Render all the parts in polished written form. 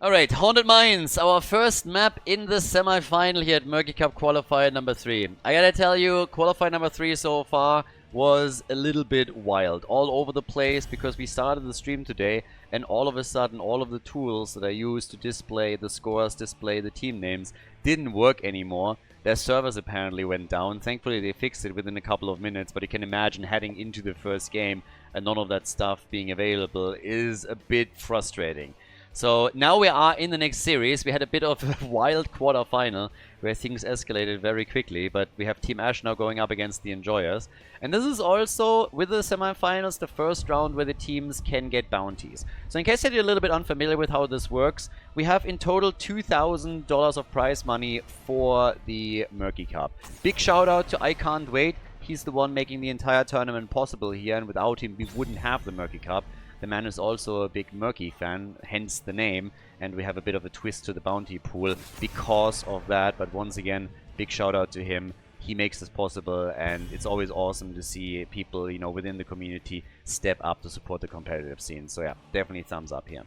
Alright, Haunted Mines, our first map in the semi-final here at Murky Cup Qualifier number 3. I gotta tell you, Qualifier number 3 so far was a little bit wild. All over the place because we started the stream today and all of a sudden all of the tools that I used to display the scores, display the team names didn't work anymore. Their servers apparently went down. Thankfully they fixed it within a couple of minutes, but you can imagine heading into the first game and none of that stuff being available is a bit frustrating. So now we are in the next series. We had a bit of a wild quarter-final where things escalated very quickly, but we have Team Ash now going up against the Enjoyers. And this is also, with the semifinals, the first round where the teams can get bounties. So in case you're a little bit unfamiliar with how this works, we have in total $2,000 of prize money for the Murky Cup. Big shout out to I Can't Wait. He's the one making the entire tournament possible here, and without him we wouldn't have the Murky Cup. The man is also a big Murky fan, hence the name, and we have a bit of a twist to the bounty pool because of that. But once again, big shout out to him. He makes this possible, and it's always awesome to see people, you know, within the community step up to support the competitive scene. So yeah, definitely thumbs up here.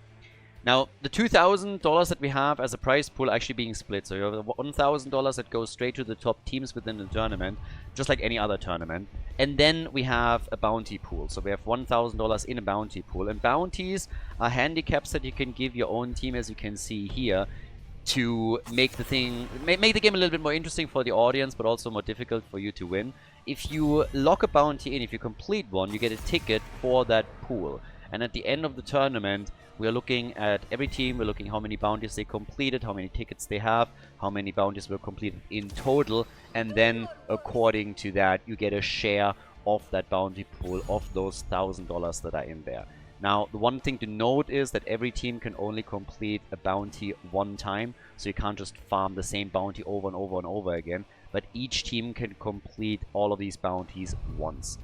Now, the $2,000 that we have as a prize pool are actually being split. So you have $1,000 that goes straight to the top teams within the tournament, just like any other tournament. And then we have a bounty pool. So we have $1,000 in a bounty pool. And bounties are handicaps that you can give your own team, as you can see here, to make the game a little bit more interesting for the audience, but also more difficult for you to win. If you lock a bounty in, if you complete one, you get a ticket for that pool. And at the end of the tournament, we are looking at every team, we're looking how many bounties they completed, how many tickets they have, how many bounties were completed in total, and then according to that, you get a share of that bounty pool of those $1,000 that are in there. Now, the one thing to note is that every team can only complete a bounty one time, so you can't just farm the same bounty over and over and over again, but each team can complete all of these bounties once.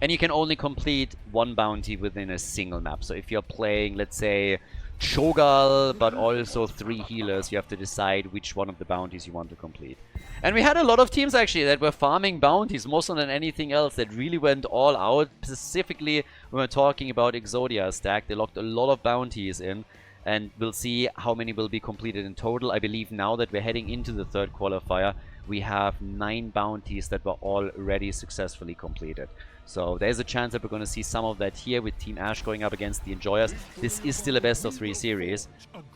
And you can only complete one bounty within a single map. So if you're playing, let's say, Shogal, but also 3 healers, you have to decide which one of the bounties you want to complete. And we had a lot of teams actually that were farming bounties more so than anything else, that really went all out. Specifically, when we're talking about Exodia stack, they locked a lot of bounties in. And we'll see how many will be completed in total. I believe now that we're heading into the third qualifier, we have 9 bounties that were already successfully completed. So there's a chance that we're going to see some of that here with Team Ash going up against the Enjoyers. This is still a best of 3 series.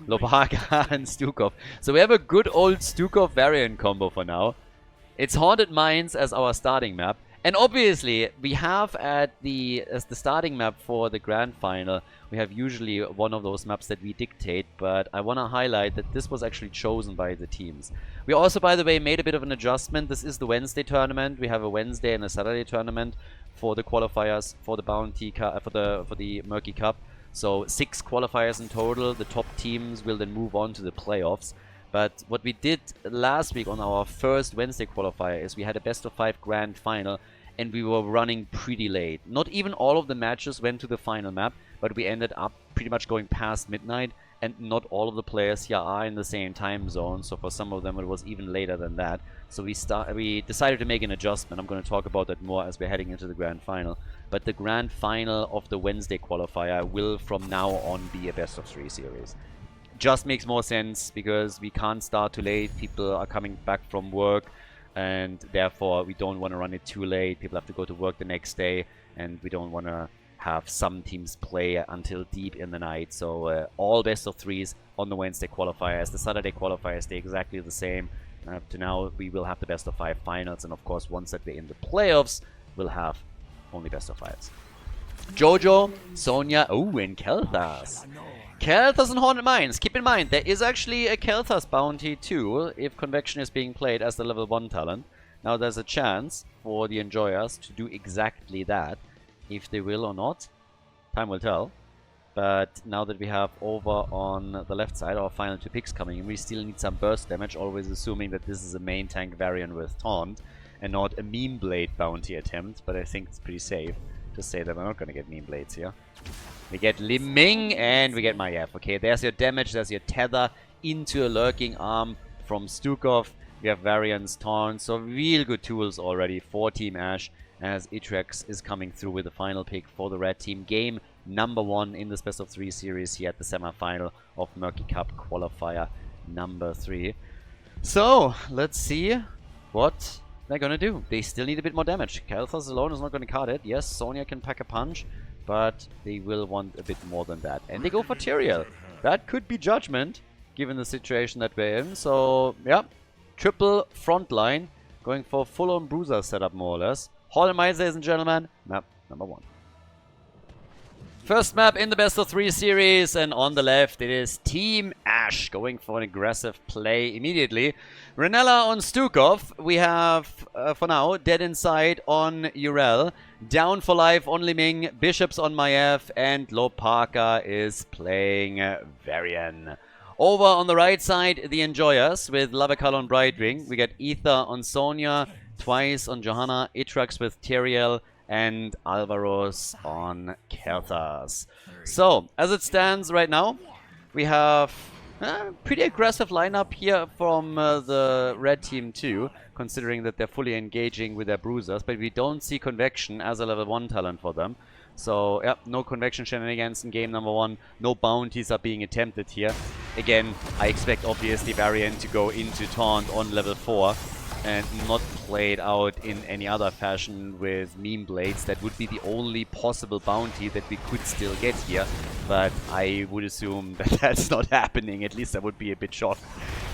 Lopaka and Stukov. So we have a good old Stukov variant combo for now. It's Haunted Mines as our starting map. And obviously, we have as the starting map for the grand final, we have usually one of those maps that we dictate, but I want to highlight that this was actually chosen by the teams. We also, by the way, made a bit of an adjustment. This is the Wednesday tournament. We have a Wednesday and a Saturday tournament for the qualifiers for the for the Murky Cup. So 6 qualifiers in total. The top teams will then move on to the playoffs. But what we did last week on our first Wednesday qualifier is we had a best of 5 grand final, and we were running pretty late. Not even all of the matches went to the final map, but we ended up pretty much going past midnight, and not all of the players here are in the same time zone, so for some of them it was even later than that. So we decided to make an adjustment. I'm going to talk about that more as we're heading into the grand final. But the grand final of the Wednesday qualifier will from now on be a best of 3 series. Just makes more sense because we can't start too late. People are coming back from work, and therefore we don't want to run it too late. People have to go to work the next day, and we don't want to have some teams play until deep in the night. So all best of 3s on the Wednesday qualifiers. The Saturday qualifiers stay exactly the same. Up to now, we will have the best of 5 finals, and of course, once that we're in the playoffs, we'll have only best of 5s. Jojo, Sonia, and Kelthas. Kelthas and Haunted Mines. Keep in mind, there is actually a Kelthas bounty too, if Convection is being played as the level 1 talent. Now there's a chance for the Enjoyers to do exactly that. If they will or not, time will tell. But now that we have over on the left side our final 2 picks coming in, we still need some burst damage, always assuming that this is a main tank variant with Taunt and not a Meme Blade bounty attempt. But I think it's pretty safe to say that we're not going to get Meme Blades here. We get Liming and we get Maiev. Okay, there's your damage, there's your tether into a lurking arm from Stukov. We have variants, Taunt, so real good tools already for Team Ash as Itrex is coming through with the final pick for the red team. Game number 1 in this best of 3 series here at the semifinal of Murky Cup qualifier number 3. So, let's see what they're gonna do. They still need a bit more damage. Khaldor alone is not gonna cut it. Yes, Sonya can pack a punch, but they will want a bit more than that. And they go for Tyrael. That could be Judgment, given the situation that we're in. So, yeah, triple front line, going for full-on bruiser setup, more or less. Hall and Miles, ladies and gentlemen, map number 1. First map in the best of 3 series, and on the left it is Team Ash going for an aggressive play immediately. Renella on Stukov. We have, for now, Dead Inside on Urel. Down for Life on Liming. Bishops on Maiev, and Lopaka is playing Varian. Over on the right side, the Enjoyers with Lavakal on Brightwing. We got Ether on Sonya, twice on Johanna, Itrax with Tyrael, and Alvaros on Khaldor. So, as it stands right now, we have a pretty aggressive lineup here from the red team too, considering that they're fully engaging with their bruisers, but we don't see Convection as a level 1 talent for them. So, yeah, no Convection shenanigans in game number 1, no bounties are being attempted here. Again, I expect obviously Varian to go into Taunt on level 4, and not played out in any other fashion with meme blades. That would be the only possible bounty that we could still get here, but I would assume that that's not happening. At least I would be a bit shocked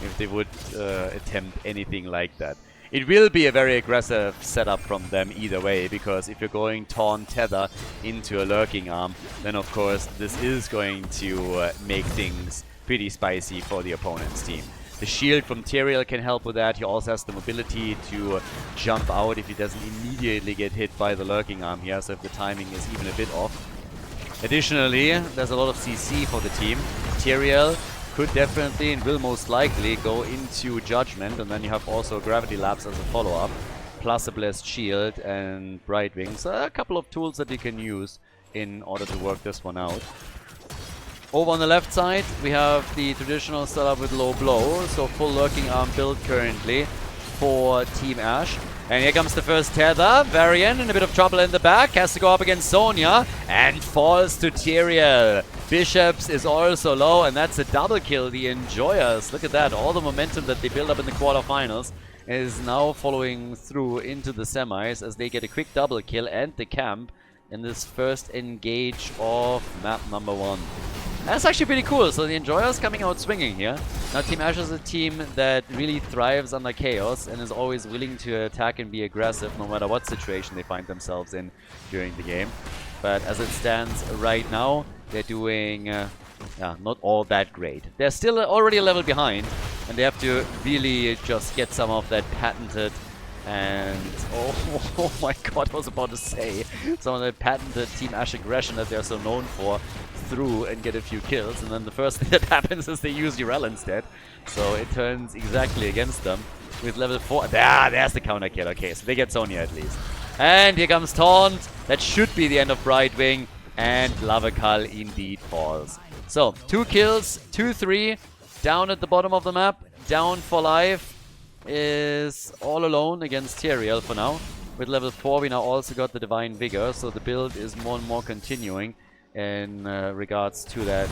if they would attempt anything like that. It will be a very aggressive setup from them either way, because if you're going Taunt Tether into a Lurking Arm, then of course this is going to make things pretty spicy for the opponent's team. The shield from Tyrael can help with that. He also has the mobility to jump out if he doesn't immediately get hit by the Lurking Arm here, so if the timing is even a bit off. Additionally, there's a lot of CC for the team. Tyrael could definitely and will most likely go into Judgment, and then you have also Gravity Lapse as a follow-up, plus a Blessed Shield and Brightwing. So a couple of tools that you can use in order to work this one out. Over on the left side, we have the traditional setup with low blow, so full Lurking Arm build currently for Team Ash. And here comes the first tether. Varian in a bit of trouble in the back, has to go up against Sonya, and falls to Tyrael. Bishops is also low, and that's a double kill. The Enjoyers, look at that, all the momentum that they build up in the quarterfinals is now following through into the semis as they get a quick double kill and the camp in this first engage of map number 1. That's actually pretty cool. So the Enjoyers coming out swinging here. Now Team Ash is a team that really thrives under chaos and is always willing to attack and be aggressive no matter what situation they find themselves in during the game. But as it stands right now, they're doing not all that great. They're still already a level behind, and they have to really just get some of that patented and oh my god, I was about to say some of that patented Team Ash aggression that they're so known for through and get a few kills, and then the first thing that happens is they use Urel instead, so it turns exactly against them with level 4. There's the counter kill. Okay, so they get Sonya at least. And here comes Taunt. That should be the end of Brightwing, and Lavakal indeed falls. So 2 kills, 2-3 down at the bottom of the map. Down for Life is all alone against Tyrael for now. With level 4 we now also got the Divine Vigor, so the build is more and more continuing in regards to that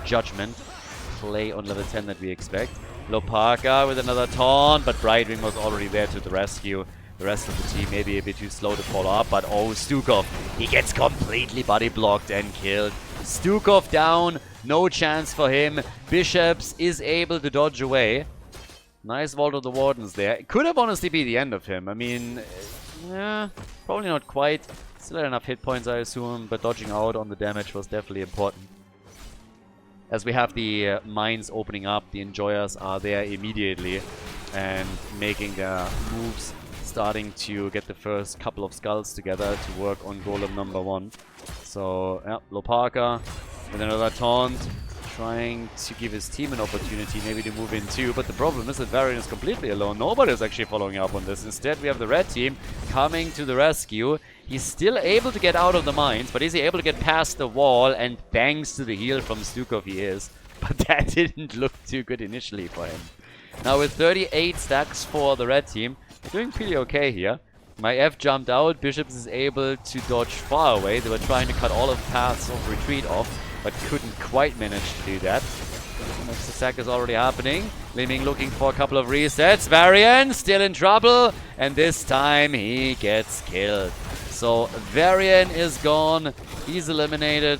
Judgment play on level 10 that we expect. Lopaka with another taunt, but Brightwing was already there to the rescue. The rest of the team maybe a bit too slow to follow up, but oh, Stukov, he gets completely body blocked and killed. Stukov down, no chance for him. Bishops is able to dodge away. Nice Vault of the Wardens there. It could have honestly be the end of him. I mean, probably not quite. Still had enough hit points, I assume, but dodging out on the damage was definitely important. As we have the mines opening up, the Enjoyers are there immediately and making their moves, starting to get the first couple of skulls together to work on Golem number 1. So, yeah, Lopaka with another taunt, trying to give his team an opportunity maybe to move in too, but the problem is that Varian is completely alone. Nobody is actually following up on this. Instead, we have the red team coming to the rescue. He's still able to get out of the mines, but is he able to get past the wall? And thanks to the heal from Stukov, he is. But that didn't look too good initially for him. Now with 38 stacks for the red team, they're doing pretty okay here. My F jumped out. Bishops is able to dodge far away. They were trying to cut all of paths of retreat off, but couldn't quite manage to do that. Next attack is already happening. Liming looking for a couple of resets. Varian still in trouble, and this time he gets killed. So Varian is gone. He's eliminated,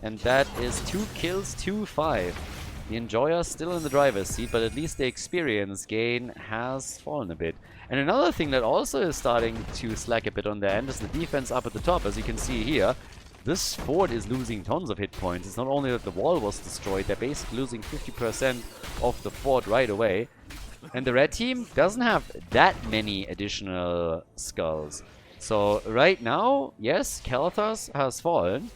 and that is 2 kills to 5. The Enjoyer still in the driver's seat, but at least the experience gain has fallen a bit. And another thing that also is starting to slack a bit on their end is the defense up at the top. As you can see here, this fort is losing tons of hit points. It's not only that the wall was destroyed, they're basically losing 50% of the fort right away. And the red team doesn't have that many additional skulls. So right now, yes, Khaldor has fallen.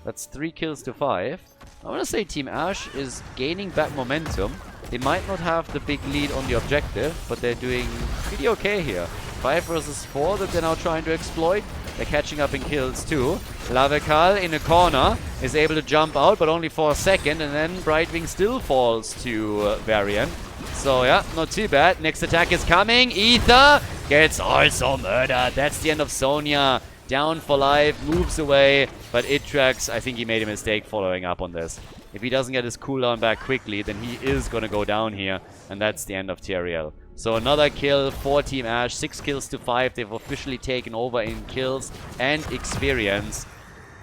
That's 3 kills to 5. I want to say Team Ash is gaining back momentum. They might not have the big lead on the objective, but they're doing pretty okay here. 5 versus 4 that they're now trying to exploit. They're catching up in kills too. Lavekal in a corner is able to jump out, but only for a second, and then Brightwing still falls to Varian. So yeah, not too bad. Next attack is coming. Ether gets also murdered. That's the end of Sonya. Down for life, moves away, but Itrax, I think he made a mistake following up on this. If he doesn't get his cooldown back quickly, then he is going to go down here, and that's the end of Tyrael. So another kill for Team Ash, 6 kills to 5. They've officially taken over in kills and experience.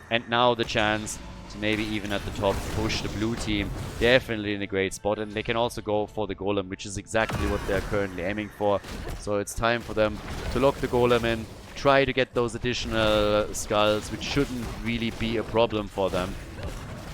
And now the chance to maybe even at the top push the blue team. Definitely in a great spot, and they can also go for the Golem, which is exactly what they're currently aiming for. So it's time for them to lock the Golem in. Try to get those additional skulls, which shouldn't really be a problem for them.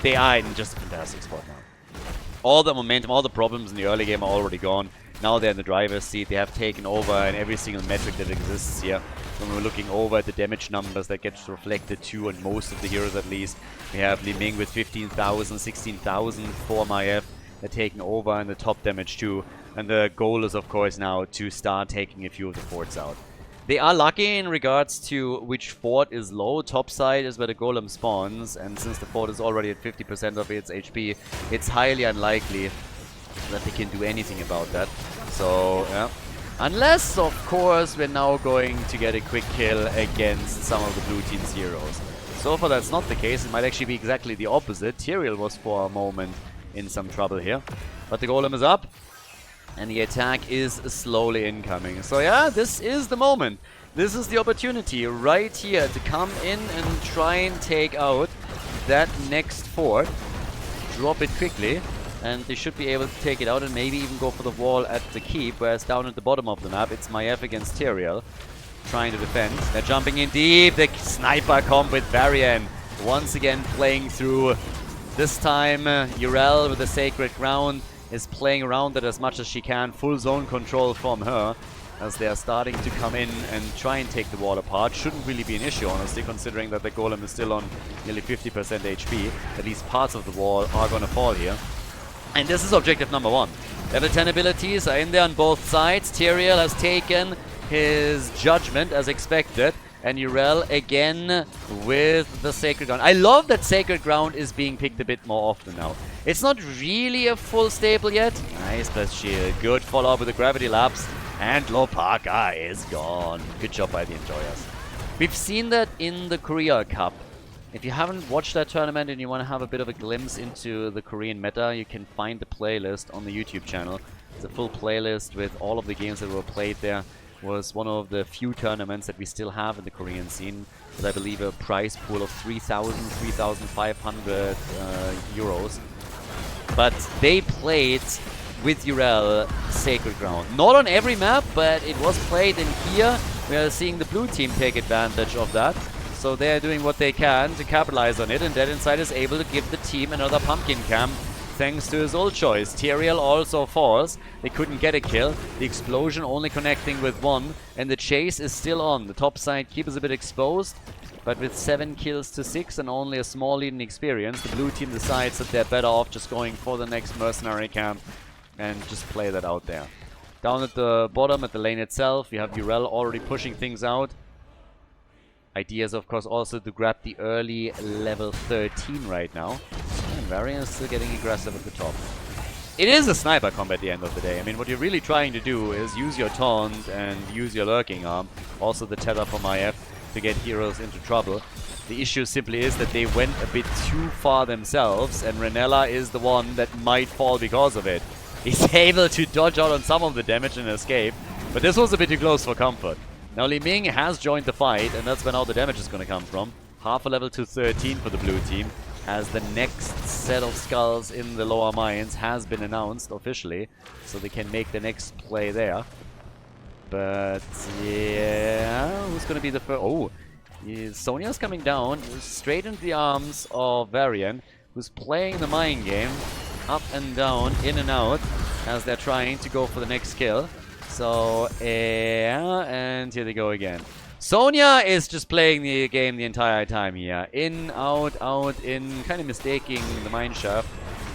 They are in just a fantastic spot now. All the momentum, all the problems in the early game are already gone. Now they're in the driver's seat. They have taken over in every single metric that exists here. When we're looking over at the damage numbers that gets reflected too on most of the heroes at least. We have Li Ming with 15,000, 16,000 for Maiev. They're taking over in the top damage too. And the goal is of course now to start taking a few of the forts out. They are lucky in regards to which fort is low. Top side is where the golem spawns, and since the fort is already at 50% of its HP, it's highly unlikely that they can do anything about that. So, yeah. Unless, of course, we're now going to get a quick kill against some of the blue team's heroes. So far that's not the case. It might actually be exactly the opposite. Tyrael was for a moment in some trouble here. But the golem is up. And the attack is slowly incoming. So yeah, this is the moment. This is the opportunity right here to come in and try and take out that next fort. Drop it quickly. And they should be able to take it out and maybe even go for the wall at the keep. Whereas down at the bottom of the map, it's Maiev against Tyrael. Trying to defend. They're jumping in deep. The sniper comp with Varian. Once again playing through. This time, Yrel with the Sacred Ground is playing around it as much as she can. Full zone control from her as they are starting to come in and try and take the wall apart. Shouldn't really be an issue, honestly, considering that the golem is still on nearly 50% HP. At least parts of the wall are going to fall here. And this is objective number 1. Level 10 abilities are in there on both sides. Tyrael has taken his judgment as expected. And Yrel again with the Sacred Ground. I love that Sacred Ground is being picked a bit more often now. It's not really a full staple yet. Nice plus shield. Good follow-up with the Gravity Lapse. And Lopaka is gone. Good job by the Enjoyers. We've seen that in the Korea Cup. If you haven't watched that tournament and you want to have a bit of a glimpse into the Korean meta, you can find the playlist on the YouTube channel. It's a full playlist with all of the games that were played there. Was one of the few tournaments that we still have in the Korean scene, with I believe a prize pool of 3,000, 3,500 euros. But they played with Yrel Sacred Ground. Not on every map, but it was played in here. We are seeing the blue team take advantage of that. So they are doing what they can to capitalize on it, and Dead Inside is able to give the team another pumpkin camp. Thanks to his old choice. Tyrael also falls. They couldn't get a kill. The explosion only connecting with 1. And the chase is still on. The top side keep is a bit exposed. But with 7 kills to 6 and only a small lead in experience, the blue team decides that they're better off just going for the next mercenary camp. And just play that out there. Down at the bottom, at the lane itself, you have Yrel already pushing things out. Idea is of course also to grab the early level 13 right now. And Varian is still getting aggressive at the top. it is a sniper comp at the end of the day. I mean, what you're really trying to do is use your taunt and use your lurking arm, also the tether from IF, to get heroes into trouble. The issue simply is that they went a bit too far themselves, and Renella is the one that might fall because of it. He's able to dodge out on some of the damage and escape, but this was a bit too close for comfort. Now Li Ming has joined the fight, and that's where now the damage is going to come from. Half a level to 13 for the blue team, as the next set of skulls in the lower mines has been announced officially, so they can make the next play there. But yeah, who's going to be the first? Oh, Sonya's coming down straight into the arms of Varian, who's playing the mine game, up and down, in and out, as they're trying to go for the next kill. So yeah, and here they go again. Sonya is just playing the game the entire time here. In, out, in, kind of mistaking the mine shaft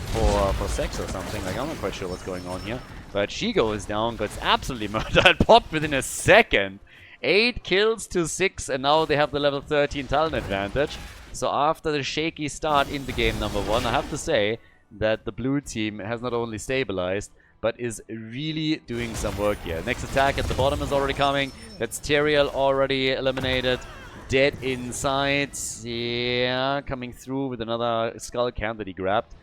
for sex or something. Like, I'm not quite sure what's going on here. But she goes down, gets absolutely murdered, popped within a second. 8 kills to 6, and now they have the level 13 talent advantage. So after the shaky start in the game number 1, I have to say that the blue team has not only stabilized, but is really doing some work here. Next attack at the bottom is already coming. That's Tyrael already eliminated. Dead inside. Yeah, coming through with another skull camp that he grabbed.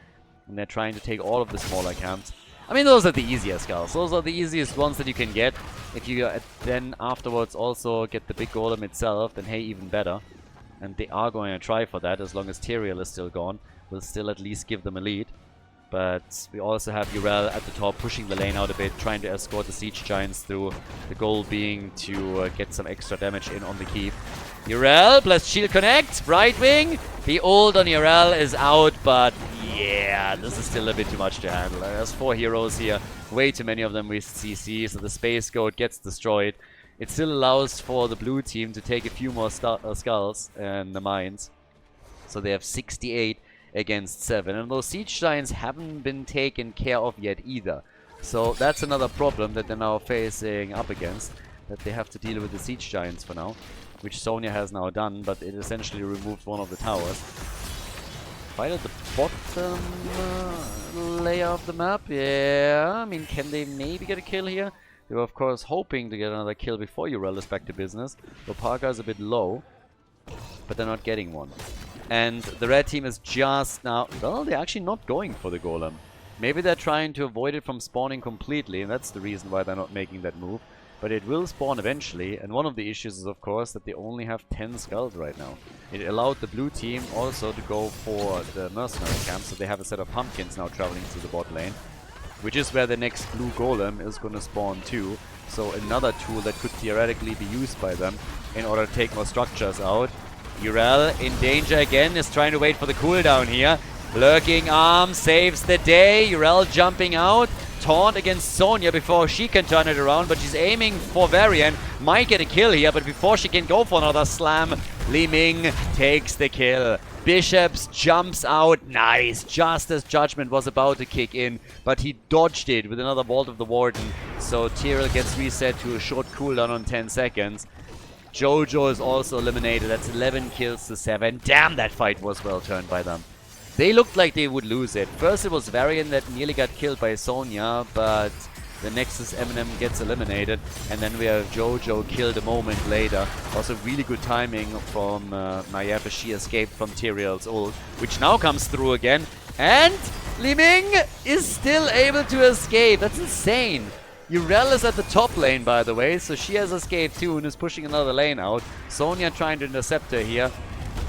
And they're trying to take all of the smaller camps. I mean, those are the easier skulls. Those are the easiest ones that you can get. If you then afterwards also get the big golem itself, then hey, even better. And they are going to try for that as long as Tyrael is still gone. We'll still at least give them a lead. But we also have Yrel at the top, pushing the lane out a bit, trying to escort the Siege Giants through. The goal being to get some extra damage in on the keep. Yrel plus Shield Connect, Brightwing. The ult on Yrel is out, but yeah, this is still a bit too much to handle. There's 4 heroes here, way too many of them with CC, so the Space Goat gets destroyed. It still allows for the blue team to take a few more skulls in the mines. So they have 68 against 7, and those Siege Giants haven't been taken care of yet either. So that's another problem that they're now facing up against, that they have to deal with the Siege Giants for now, which Sonya has now done, but it essentially removed one of the towers. Fight at the bottom layer of the map, yeah, I mean, can they maybe get a kill here? They were of course hoping to get another kill before Yrel is back to business. Lopaka is a bit low, but they're not getting one. And the red team is just now... Well, they're actually not going for the golem. Maybe they're trying to avoid it from spawning completely, and that's the reason why they're not making that move. But it will spawn eventually, and one of the issues is, of course, that they only have 10 skulls right now. It allowed the blue team also to go for the mercenary camp, so they have a set of pumpkins now traveling through the bot lane, which is where the next blue golem is going to spawn too. So another tool that could theoretically be used by them in order to take more structures out. Yrel in danger again, is trying to wait for the cooldown here. Lurking arm saves the day. Yrel jumping out. Taunt against Sonya before she can turn it around, but she's aiming for Varian. Might get a kill here, but before she can go for another slam, Li Ming takes the kill. Bishops jumps out. Nice. Just as Judgment was about to kick in, but he dodged it with another Vault of the Warden. So Tyrael gets reset to a short cooldown on 10 seconds. Jojo is also eliminated. That's 11 kills to 7. Damn, that fight was well turned by them. They looked like they would lose it. First it was Varian that nearly got killed by Sonya, but the Nexus Eminem gets eliminated. And then we have Jojo killed a moment later. Also really good timing from Nayef as she escaped from Tyrael's ult, which now comes through again. And Li Ming is still able to escape. That's insane. Yrel is at the top lane, by the way, so she has escaped too and is pushing another lane out. Sonya trying to intercept her here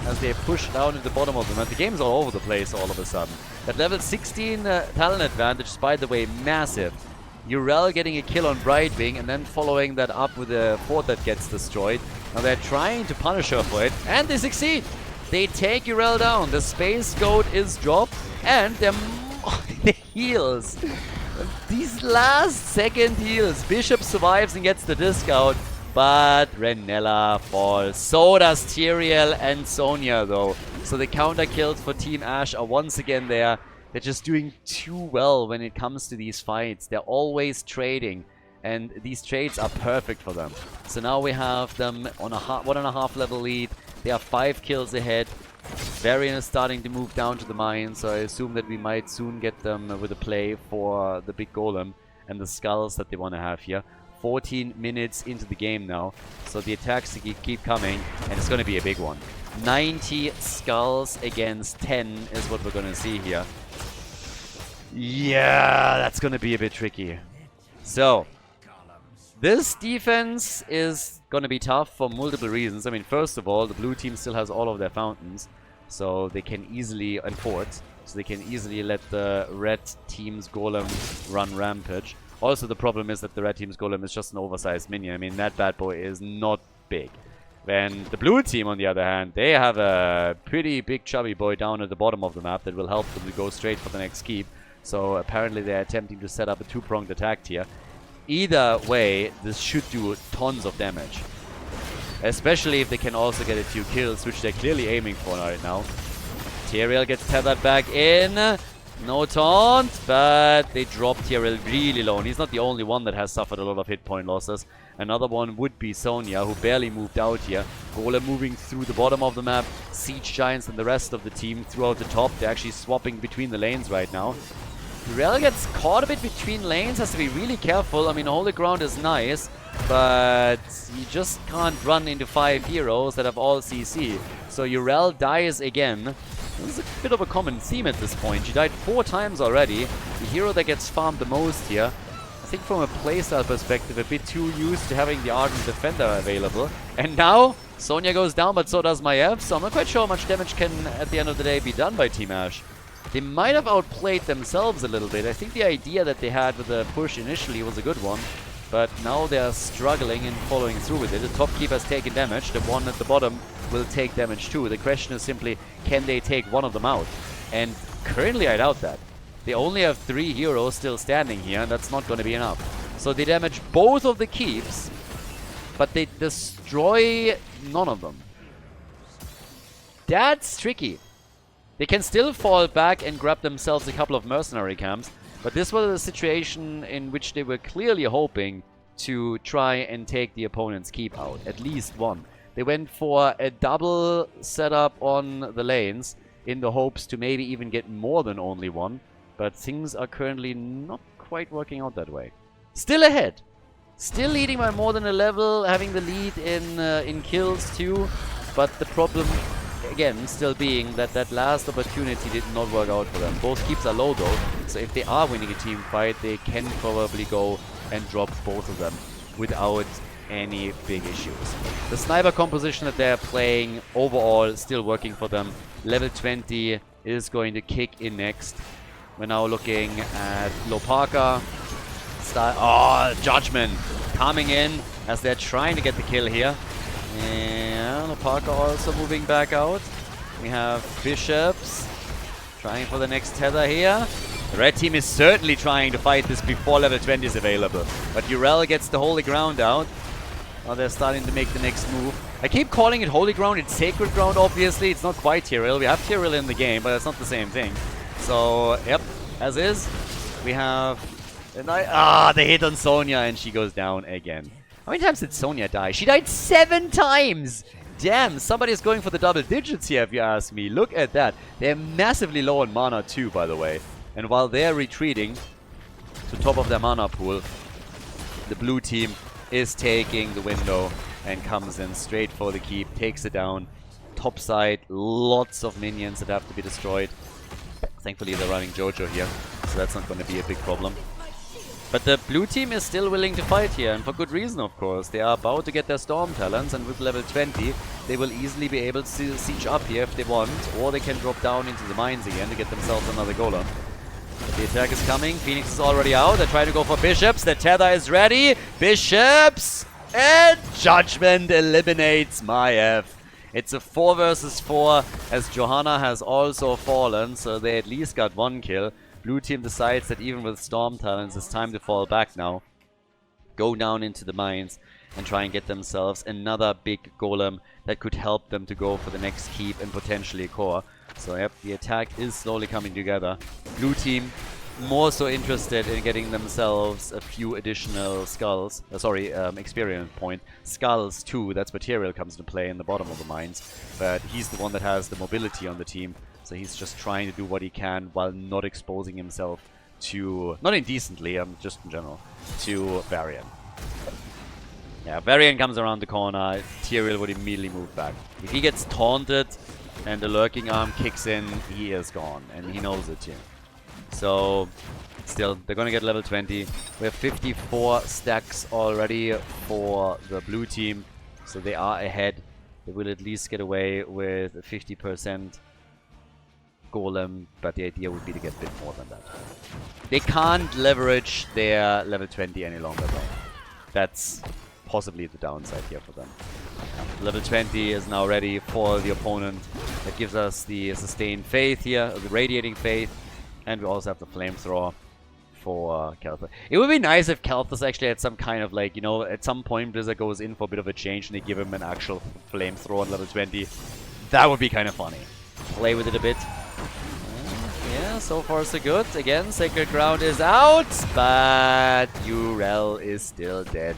as they push down at the bottom of the map. The game's all over the place all of a sudden. That level 16 talent advantage is, by the way, massive. Yrel getting a kill on Brightwing and then following that up with a fort that gets destroyed. Now they're trying to punish her for it, and they succeed. They take Yrel down. The Space Goat is dropped, and the heals. These last second heals. Bishop survives and gets the disc out, but Renella falls. So does Tyrael and Sonya though. So the counter kills for Team Ashe are once again there. They're just doing too well when it comes to these fights. They're always trading, and these trades are perfect for them. So now we have them on a 1.5 level lead. They are 5 kills ahead. Varian is starting to move down to the mine, so I assume that we might soon get them with a play for the big golem and the skulls that they want to have here. 14 minutes into the game now, so the attacks keep coming, and it's going to be a big one. 90 skulls against 10 is what we're going to see here. Yeah, that's going to be a bit tricky. So, this defense is going to be tough for multiple reasons. I mean, first of all, the blue team still has all of their fountains, so they can easily, and forts, so they can easily let the red team's golem run rampage. Also, the problem is that the red team's golem is just an oversized minion. I mean, that bad boy is not big. When the blue team, on the other hand, they have a pretty big chubby boy down at the bottom of the map that will help them to go straight for the next keep. So apparently they're attempting to set up a two-pronged attack here. Either way, this should do tons of damage. Especially if they can also get a few kills, which they're clearly aiming for right now. Tyrael gets tethered back in. No taunt, but they dropped Tyrael really low. And he's not the only one that has suffered a lot of hit point losses. Another one would be Sonya, who barely moved out here. Golem moving through the bottom of the map. Siege Giants and the rest of the team throughout the top. They're actually swapping between the lanes right now. Tyrael gets caught a bit between lanes, has to be really careful. I mean, Holy Ground is nice, but you just can't run into 5 heroes that have all CC. So Yrel dies again. This is a bit of a common theme at this point. She died 4 times already. The hero that gets farmed the most here. I think from a playstyle perspective, a bit too used to having the Ardent Defender available. And now, Sonya goes down, but so does Maiev. So I'm not quite sure how much damage can, at the end of the day, be done by Team Ash. They might have outplayed themselves a little bit. I think the idea that they had with the push initially was a good one. But now they're struggling and following through with it. The top keep has taken damage. The one at the bottom will take damage too. The question is simply, can they take one of them out? And currently I doubt that. They only have 3 heroes still standing here, and that's not going to be enough. So they damage both of the keeps, but they destroy none of them. That's tricky. They can still fall back and grab themselves a couple of mercenary camps, but this was a situation in which they were clearly hoping to try and take the opponent's keep out. At least one. They went for a double setup on the lanes in the hopes to maybe even get more than only one. But things are currently not quite working out that way. Still ahead. Still leading by more than a level, having the lead in kills too. But the problem, again, still being that that last opportunity did not work out for them. Both keeps are low though, so if they are winning a team fight, they can probably go and drop both of them without any big issues. The sniper composition that they're playing overall still working for them. Level 20 is going to kick in next. We're now looking at Lopaka. Oh, Judgment coming in as they're trying to get the kill here. And Lopaka also moving back out. We have Bishops trying for the next tether here. The red team is certainly trying to fight this before level 20 is available. But Yrel gets the Holy Ground out. Well, they're starting to make the next move. I keep calling it Holy Ground. It's Sacred Ground, obviously. It's not quite Tyrael. We have Tyrael in the game, but it's not the same thing. So, yep, as is. We have... the hit on Sonya, and she goes down again. How many times did Sonya die? She died 7 times! Damn, somebody's going for the double digits here, if you ask me. Look at that. They're massively low on mana too, by the way. And while they're retreating to top of their mana pool, the blue team is taking the window and comes in straight for the keep, takes it down. Top side, lots of minions that have to be destroyed. Thankfully they're running Jojo here, so that's not going to be a big problem. But the blue team is still willing to fight here, and for good reason, of course. They are about to get their Storm Talents, and with level 20, they will easily be able to siege up here if they want, or they can drop down into the mines again to get themselves another golem. But the attack is coming. Phoenix is already out. They're trying to go for Bishops. The tether is ready. Bishops! And Judgment eliminates Maiev. It's a 4 versus 4, as Johanna has also fallen, so they at least got 1 kill. Blue team decides that even with Storm Talents, it's time to fall back now. Go down into the mines and try and get themselves another big golem that could help them to go for the next keep and potentially a core. So yep, the attack is slowly coming together. Blue team more so interested in getting themselves a few additional skulls. Experience point. Skulls too. That's material comes into play in the bottom of the mines. But he's the one that has the mobility on the team. So he's just trying to do what he can while not exposing himself to, not indecently, just in general, to Varian. Yeah, Varian comes around the corner. Tyrael would immediately move back. If he gets taunted and the lurking arm kicks in, he is gone. And he knows it here. So, still, they're going to get level 20. We have 54 stacks already for the blue team. So they are ahead. They will at least get away with a 50% golem, but the idea would be to get a bit more than that. They can't leverage their level 20 any longer though. That's possibly the downside here for them. Level 20 is now ready for the opponent. That gives us the sustained faith here, the radiating faith, and we also have the flamethrower for Khaldor. It would be nice if Khaldor actually had some kind of like, you know, at some point Blizzard goes in for a bit of a change and they give him an actual flamethrower on level 20. That would be kind of funny. Play with it a bit. Yeah, so far so good. Again, Sacred Ground is out, but Urel is still dead.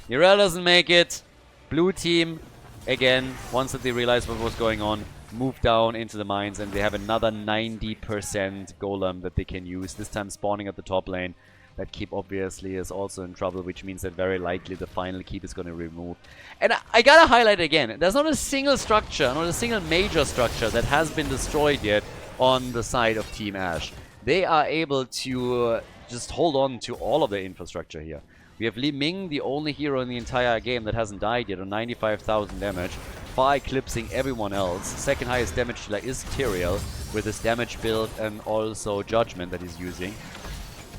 Urel doesn't make it. Blue team, again, once that they realized what was going on, moved down into the mines, and they have another 90% golem that they can use, this time spawning at the top lane. That keep obviously is also in trouble, which means that very likely the final keep is going to remove. And I gotta highlight again, there's not a single structure, not a single major structure that has been destroyed yet on the side of Team Ash. They are able to just hold on to all of their infrastructure here. We have Li Ming, the only hero in the entire game that hasn't died yet, on 95,000 damage, far eclipsing everyone else. Second highest damage dealer is Tyrael, with his damage build and also Judgment that he's using.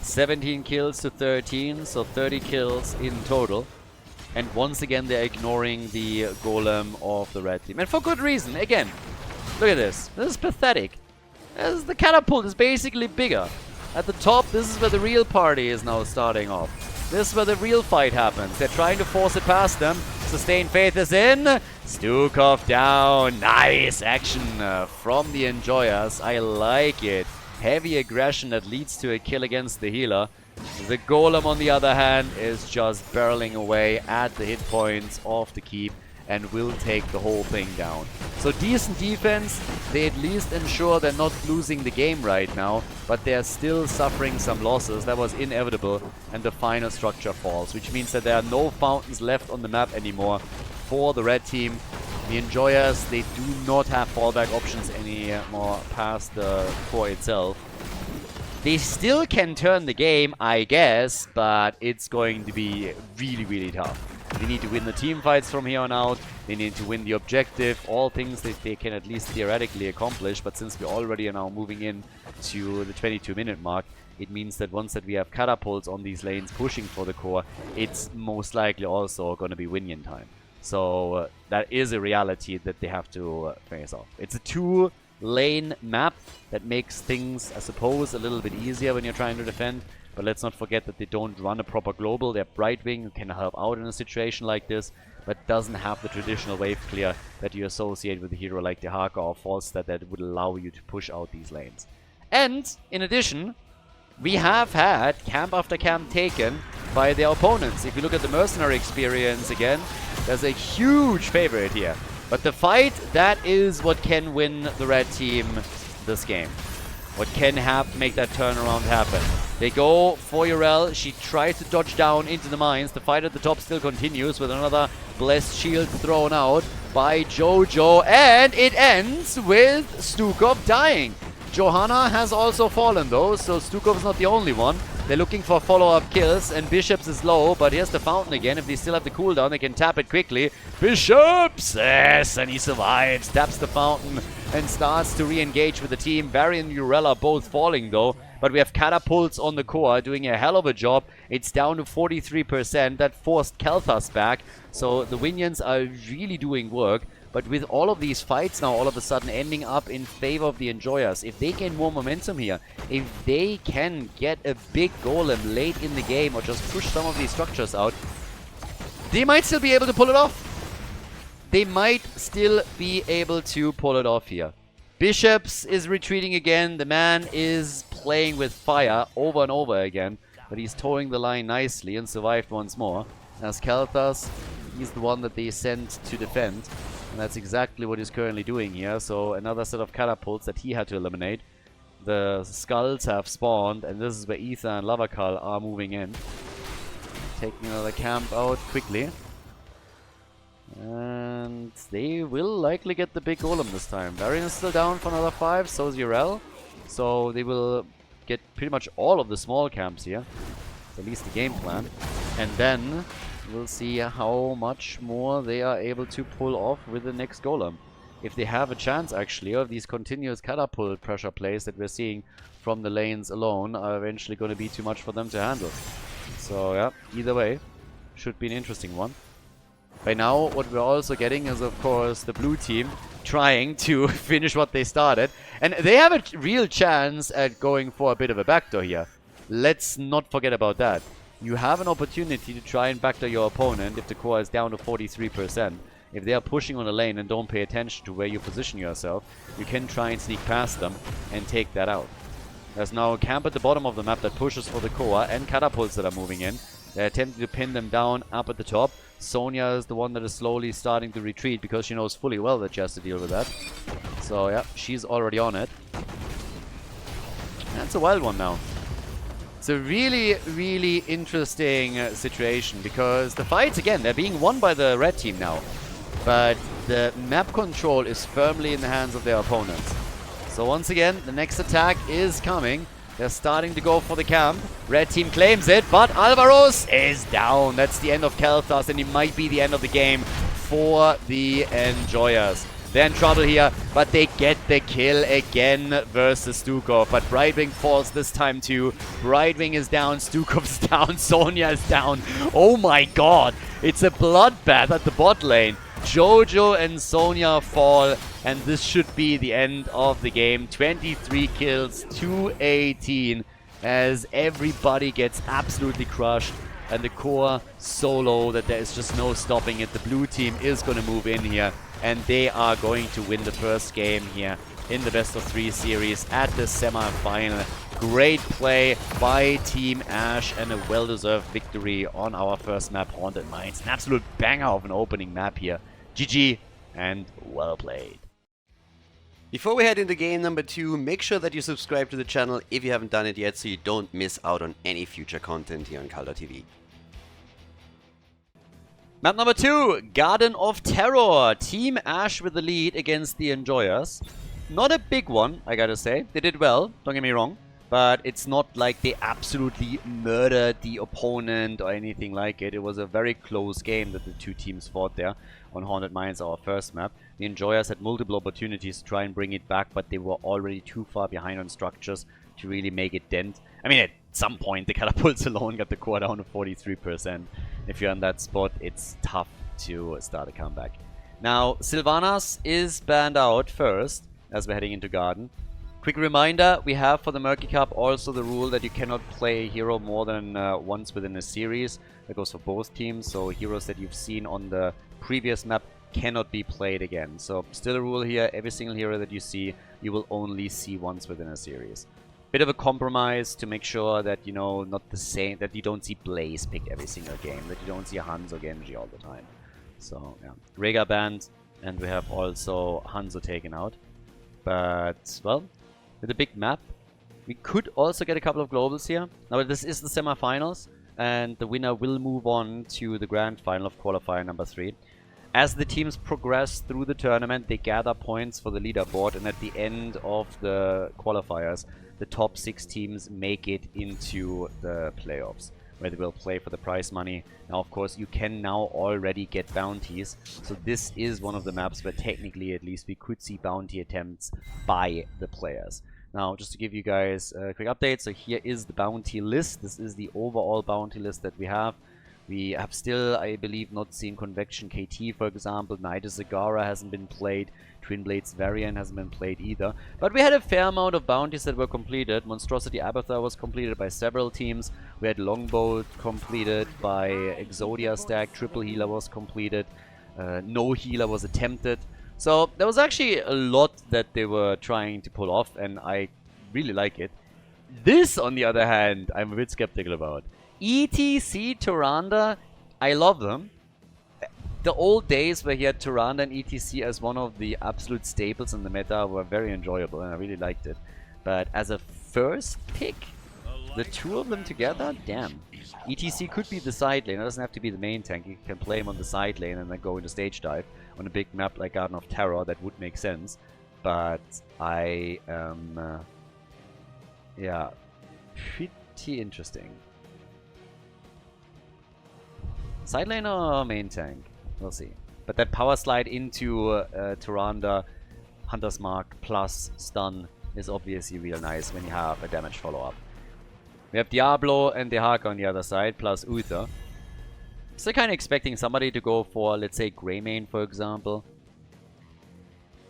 17 kills to 13, so 30 kills in total. And once again, they're ignoring the golem of the red team. And for good reason. Again, look at this. This is pathetic. The catapult is basically bigger. At the top, this is where the real party is now starting off. This is where the real fight happens. They're trying to force it past them. Sustained Faith is in. Stukov down. Nice action from the Enjoyers. I like it. Heavy aggression that leads to a kill against the healer. The Golem, on the other hand, is just barreling away at the hit points of the keep and will take the whole thing down. So decent defense. They at least ensure they're not losing the game right now, but they're still suffering some losses. That was inevitable, and the final structure falls, which means that there are no fountains left on the map anymore for the red team. The Enjoyers, they do not have fallback options anymore past the core itself. They still can turn the game, I guess, but it's going to be really, really tough. They need to win the team fights from here on out. They need to win the objective. All things that they can at least theoretically accomplish. But since we already are now moving in to the 22-minute mark, it means that once that we have catapults on these lanes pushing for the core, it's most likely also going to be Winion time. So that is a reality that they have to face off. It's a 2-lane map that makes things, I suppose, a little bit easier when you're trying to defend. But let's not forget that they don't run a proper global. They're Brightwing, who can help out in a situation like this, but doesn't have the traditional wave clear that you associate with a hero like the Haka or Falstad that would allow you to push out these lanes. And, in addition, we have had camp after camp taken by their opponents. If you look at the Mercenary experience again, there's a huge favorite here. But the fight, that is what can win the red team this game. What can make that turnaround happen. They go for Urel. She tries to dodge down into the mines. The fight at the top still continues with another blessed shield thrown out by Jojo. And it ends with Stukov dying. Johanna has also fallen though, so Stukov's not the only one. They're looking for follow-up kills, and Bishops is low, but here's the fountain again. If they still have the cooldown, they can tap it quickly. Bishops! Yes, and he survives, taps the fountain, and starts to re-engage with the team. Barry and Urel are both falling though, but we have catapults on the core doing a hell of a job. It's down to 43%. That forced Kelthas back, so the Winions are really doing work. But with all of these fights now all of a sudden ending up in favor of the Enjoyers, if they gain more momentum here, if they can get a big golem late in the game or just push some of these structures out, they might still be able to pull it off. They might still be able to pull it off here. Bishops is retreating again. The man is playing with fire over and over again. But he's towing the line nicely and survived once more. As Khaldor, he's the one that they sent to defend. And that's exactly what he's currently doing here. So another set of catapults that he had to eliminate. The skulls have spawned, and this is where Ether and Lavakal are moving in. Taking another camp out quickly. And they will likely get the big golem this time. Varian is still down for another 5, so is Urel. So they will get pretty much all of the small camps here. That's at least the game plan. And then we'll see how much more they are able to pull off with the next golem. If they have a chance, actually, of these continuous catapult pressure plays that we're seeing from the lanes alone are eventually going to be too much for them to handle. So, yeah, either way, should be an interesting one. By now, what we're also getting is, of course, the blue team trying to finish what they started. And they have a real chance at going for a bit of a backdoor here. Let's not forget about that. You have an opportunity to try and backdoor your opponent if the core is down to 43%. If they are pushing on a lane and don't pay attention to where you position yourself, you can try and sneak past them and take that out. There's now a camp at the bottom of the map that pushes for the core and catapults that are moving in. They're attempting to pin them down up at the top. Sonya is the one that is slowly starting to retreat because she knows fully well that she has to deal with that. So yeah, she's already on it. That's a wild one now. It's a really, really interesting situation because the fights, again, they're being won by the red team now. But the map control is firmly in the hands of their opponents. So once again, the next attack is coming. They're starting to go for the camp. Red team claims it, but Alvaros is down. That's the end of Khaldor, and it might be the end of the game for the Enjoyers. They're in trouble here, but they get the kill again versus Stukov. But Brightwing falls this time too. Brightwing is down, Stukov's down, Sonya is down. Oh my god, it's a bloodbath at the bot lane. Jojo and Sonya fall, and this should be the end of the game. 23 kills to 18 as everybody gets absolutely crushed. And the core so low that there is just no stopping it. The blue team is going to move in here, and they are going to win the first game here in the best of 3 series at the semi-final. Great play by Team Ash and a well-deserved victory on our first map, Haunted Mines. An absolute banger of an opening map here. GG and well played. Before we head into game number 2, make sure that you subscribe to the channel if you haven't done it yet so you don't miss out on any future content here on Khaldor TV. Map number 2, Garden of Terror. Team Ash with the lead against the Enjoyers. Not a big one, I gotta say. They did well, don't get me wrong. But it's not like they absolutely murdered the opponent or anything like it. It was a very close game that the two teams fought there on Haunted Mines, our first map. The Enjoyers had multiple opportunities to try and bring it back, but they were already too far behind on structures to really make it dent. I mean, at some point, the catapults alone got the core down to 43%. If you're in that spot, it's tough to start a comeback. Now, Sylvanas is banned out first, as we're heading into Garden. Quick reminder, we have for the Murky Cup also the rule that you cannot play a hero more than once within a series. That goes for both teams, so heroes that you've seen on the previous map cannot be played again. So still a rule here, every single hero that you see, you will only see once within a series. Bit of a compromise to make sure that, you know, not the same, that you don't see Blaze picked every single game, that you don't see Hans or Genji all the time. So, yeah. Rhaegar banned, and we have also Hanzo taken out. But, well, with a big map, we could also get a couple of globals here. Now, this is the semifinals, and the winner will move on to the grand final of qualifier number 3. As the teams progress through the tournament, they gather points for the leaderboard, and at the end of the qualifiers, the top 6 teams make it into the playoffs, where they will play for the prize money. Now, of course, you can now already get bounties, so this is one of the maps where technically, at least, we could see bounty attempts by the players. Now, just to give you guys a quick update, so here is the bounty list. This is the overall bounty list that we have. We have still, I believe, not seen Convection KT, for example. Nidus Zagara hasn't been played. Twin Blades Varian hasn't been played either. But we had a fair amount of bounties that were completed. Monstrosity Abathar was completed by several teams. We had Longbow completed by Exodia Stack. Triple Healer was completed. No Healer was attempted. So there was actually a lot that they were trying to pull off, and I really like it. This, on the other hand, I'm a bit skeptical about. ETC Tyrande, I love them. The old days where he had Tyrande and ETC as one of the absolute staples in the meta were very enjoyable and I really liked it. But as a first pick, the two of them together, damn. ETC could be the side lane, it doesn't have to be the main tank. You can play him on the side lane and then go into stage dive. On a big map like Garden of Terror, that would make sense. But I am, yeah, pretty interesting. Side lane or main tank? We'll see. But that power slide into Tyrande, Hunter's Mark plus stun is obviously real nice when you have a damage follow-up. We have Diablo and Dehaka on the other side, plus Uther. So kind of expecting somebody to go for, let's say, Greymane, for example.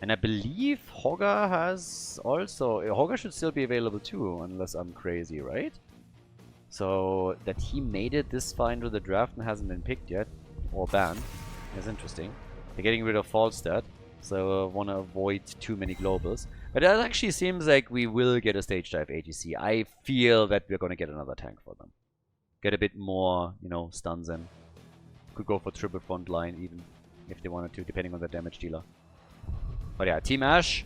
And I believe Hogger has also... Hogger should still be available too, unless I'm crazy, right? So, that he made it this far into the draft and hasn't been picked yet, or banned, is interesting. They're getting rid of Falstad, so want to avoid too many globals. But it actually seems like we will get a stage dive ATC. I feel that we're going to get another tank for them. Get a bit more, you know, stuns in. Could go for triple front line even, if they wanted to, depending on the damage dealer. But yeah, Team Ash.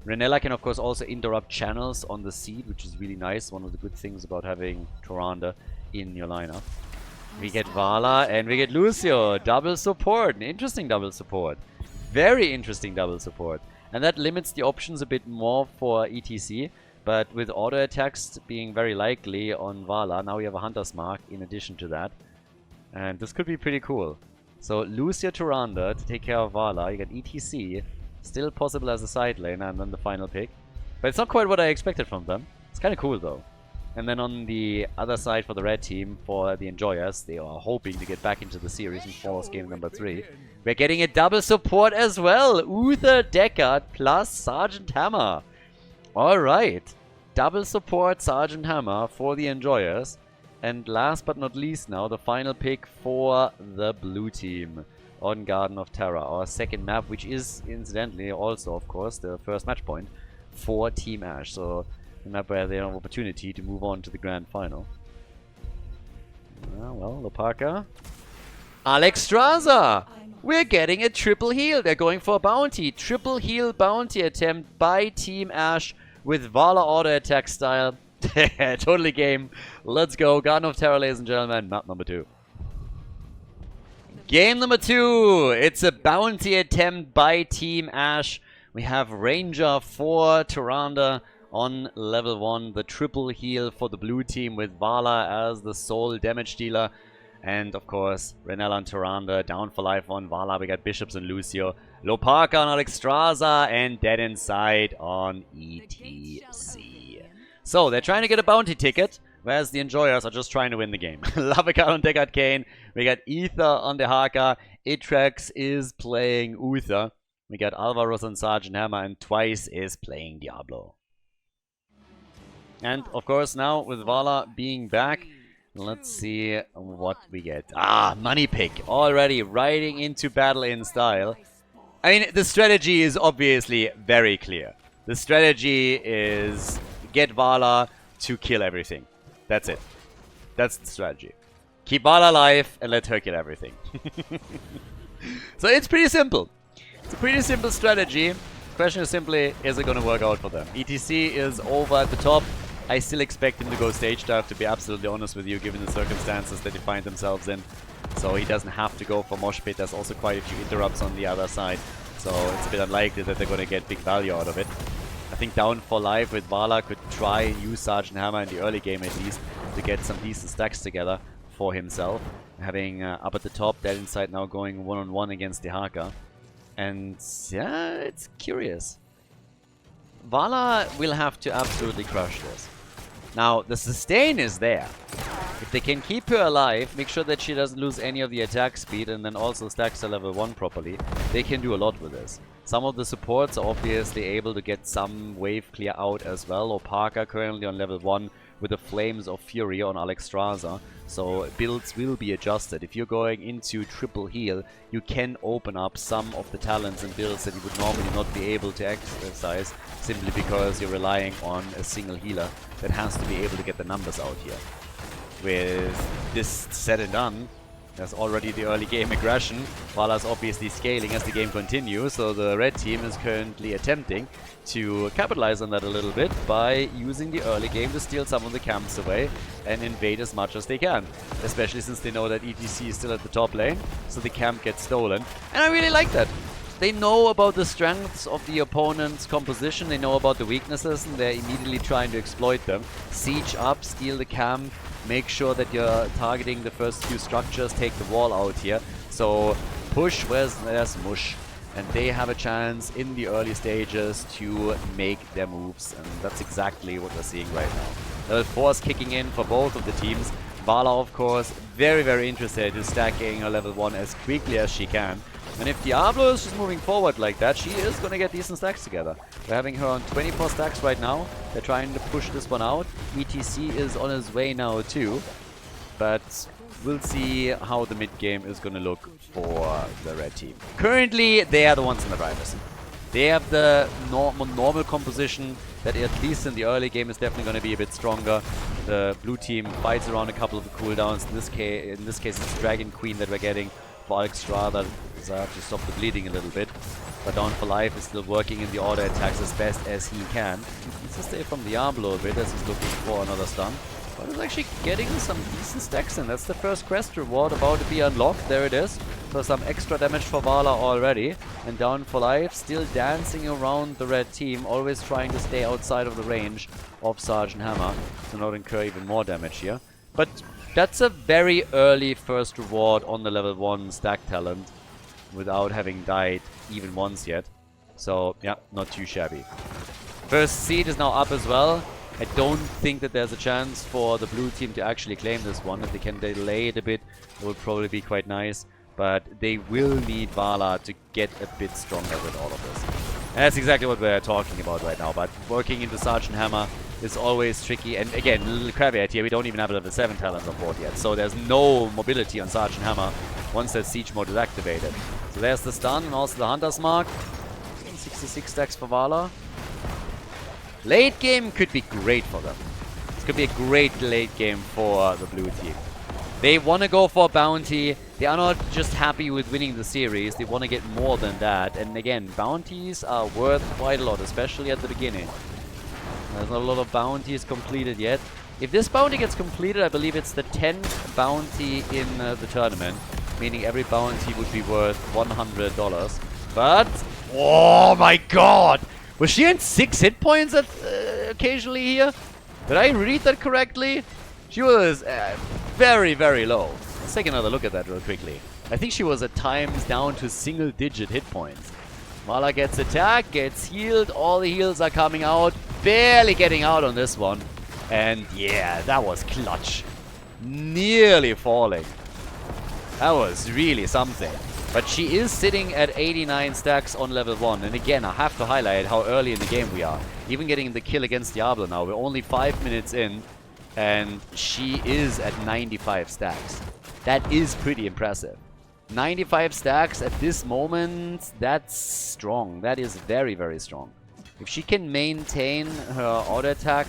Renella can of course also interrupt channels on the seed, which is really nice. One of the good things about having Tyrande in your lineup. We get Vala and we get Lucio. Double support. An interesting double support. Very interesting double support. And that limits the options a bit more for ETC. But with auto attacks being very likely on Vala, now we have a Hunter's Mark in addition to that. And this could be pretty cool. So Lucio Tyrande to take care of Vala. You got ETC. Still possible as a side laner and then the final pick. But it's not quite what I expected from them. It's kind of cool though. And then on the other side for the red team, for the Enjoyers, they are hoping to get back into the series in Falls game number 3. We're getting a double support as well. Uther Deckard plus Sergeant Hammer. Alright. Double support Sergeant Hammer for the Enjoyers. And last but not least now, the final pick for the blue team on Garden of Terror, our second map, which is incidentally also, of course, the first match point for Team Ash. So, a map where they have an opportunity to move on to the grand final. Well, Lopaka. Alexstrasza! We're getting a triple heal. They're going for a bounty. Triple heal bounty attempt by Team Ash with Vala auto attack style. Totally game. Let's go. Garden of Terror, ladies and gentlemen. Map number 2. Game number 2. It's a bounty attempt by Team Ash. We have Ranger for Tyrande on level 1. The triple heal for the blue team with Vala as the sole damage dealer. And of course, Renella and Tyrande down for life on Vala. We got Bishops and Lucio. Lopaka on Alexstrasza and Dead Inside on ETC. So, they're trying to get a bounty ticket, whereas the Enjoyers are just trying to win the game. Lavakar on Deckard Cain. We got Ether on Dehaka. Itrax is playing Uther. We got Alvaros on Sergeant Hammer, and Twice is playing Diablo. And, of course, now with Vala being back, let's see what we get. Money pick. Already riding into battle in style. I mean, the strategy is obviously very clear. The strategy is get Vala to kill everything. That's it. That's the strategy. Keep Vala alive and let her kill everything. So it's pretty simple. It's a pretty simple strategy. The question is simply, is it going to work out for them? ETC is over at the top. I still expect him to go stage dive, to be absolutely honest with you, given the circumstances that they find themselves in. So he doesn't have to go for Mosh Pit. There's also quite a few interrupts on the other side. So it's a bit unlikely that they're going to get big value out of it. I think Down for Life with Vala could try and use Sergeant Hammer in the early game at least to get some decent stacks together for himself. Having up at the top, Dead Inside now going one-on-one against Dehaka. And yeah, it's curious. Vala will have to absolutely crush this. Now, the sustain is there. If they can keep her alive, make sure that she doesn't lose any of the attack speed, and then also stacks her level 1 properly, they can do a lot with this. Some of the supports are obviously able to get some wave clear out as well. Opaka currently on level 1 with the Flames of Fury on Alexstrasza. So builds will be adjusted. If you're going into triple heal, you can open up some of the talents and builds that you would normally not be able to exercise simply because you're relying on a single healer that has to be able to get the numbers out here. With this said and done, there's already the early game aggression. Vala's obviously scaling as the game continues, so the red team is currently attempting to capitalize on that a little bit by using the early game to steal some of the camps away and invade as much as they can. Especially since they know that ETC is still at the top lane, so the camp gets stolen. And I really like that. They know about the strengths of the opponent's composition, they know about the weaknesses, and they're immediately trying to exploit them. Siege up, steal the camp, make sure that you're targeting the first few structures, take the wall out here. So push where there's mush. And they have a chance in the early stages to make their moves. And that's exactly what we're seeing right now. Level 4 is kicking in for both of the teams. Vala, of course, very interested in stacking her level 1 as quickly as she can. And if Diablo is just moving forward like that, she is going to get decent stacks together. We're having her on 24 stacks right now. They're trying to push this one out. ETC is on his way now too. But we'll see how the mid game is going to look for the red team. Currently, they are the ones in the driver's seat. They have the normal composition that at least in the early game is definitely going to be a bit stronger. The blue team fights around a couple of the cooldowns. In this case, it's Dragon Queen that we're getting for Alexstrasza. So I have to stop the bleeding a little bit. But Down for Life is still working in the auto attacks as best as he can. Needs to stay from Diablo a bit as he's looking for another stun. But he's actually getting some decent stacks in. That's the first quest reward about to be unlocked. There it is. So some extra damage for Vala already. And Down for Life still dancing around the red team, always trying to stay outside of the range of Sergeant Hammer to not incur even more damage here. But that's a very early first reward on the level 1 stack talent without having died even once yet. So yeah, not too shabby. First seed is now up as well. I don't think that there's a chance for the blue team to actually claim this one. If they can delay it a bit, it would probably be quite nice. But they will need Vala to get a bit stronger with all of this. And that's exactly what we're talking about right now. But working into Sergeant Hammer is always tricky. And again, a little caveat here, we don't even have a level 7 talent on board yet. So there's no mobility on Sergeant Hammer once that siege mode is activated. So there's the stun and also the Hunter's Mark. 66 stacks for Vala. Late game could be great for them. This could be a great late game for the blue team. They want to go for a bounty. They are not just happy with winning the series. They want to get more than that. And again, bounties are worth quite a lot, especially at the beginning. There's not a lot of bounties completed yet. If this bounty gets completed, I believe it's the 10th bounty in the tournament. Meaning every bounty would be worth $100. But, oh my god! Was she in 6 hit points at, occasionally here? Did I read that correctly? She was very low. Let's take another look at that real quickly. I think she was at times down to single-digit hit points. Vala gets attacked, gets healed, all the heals are coming out, barely getting out on this one. And yeah, that was clutch. Nearly falling. That was really something. But she is sitting at 89 stacks on level 1. And again, I have to highlight how early in the game we are. Even getting the kill against Diablo now. We're only 5 minutes in. And she is at 95 stacks. That is pretty impressive. 95 stacks at this moment, that's strong. That is very strong. If she can maintain her auto attack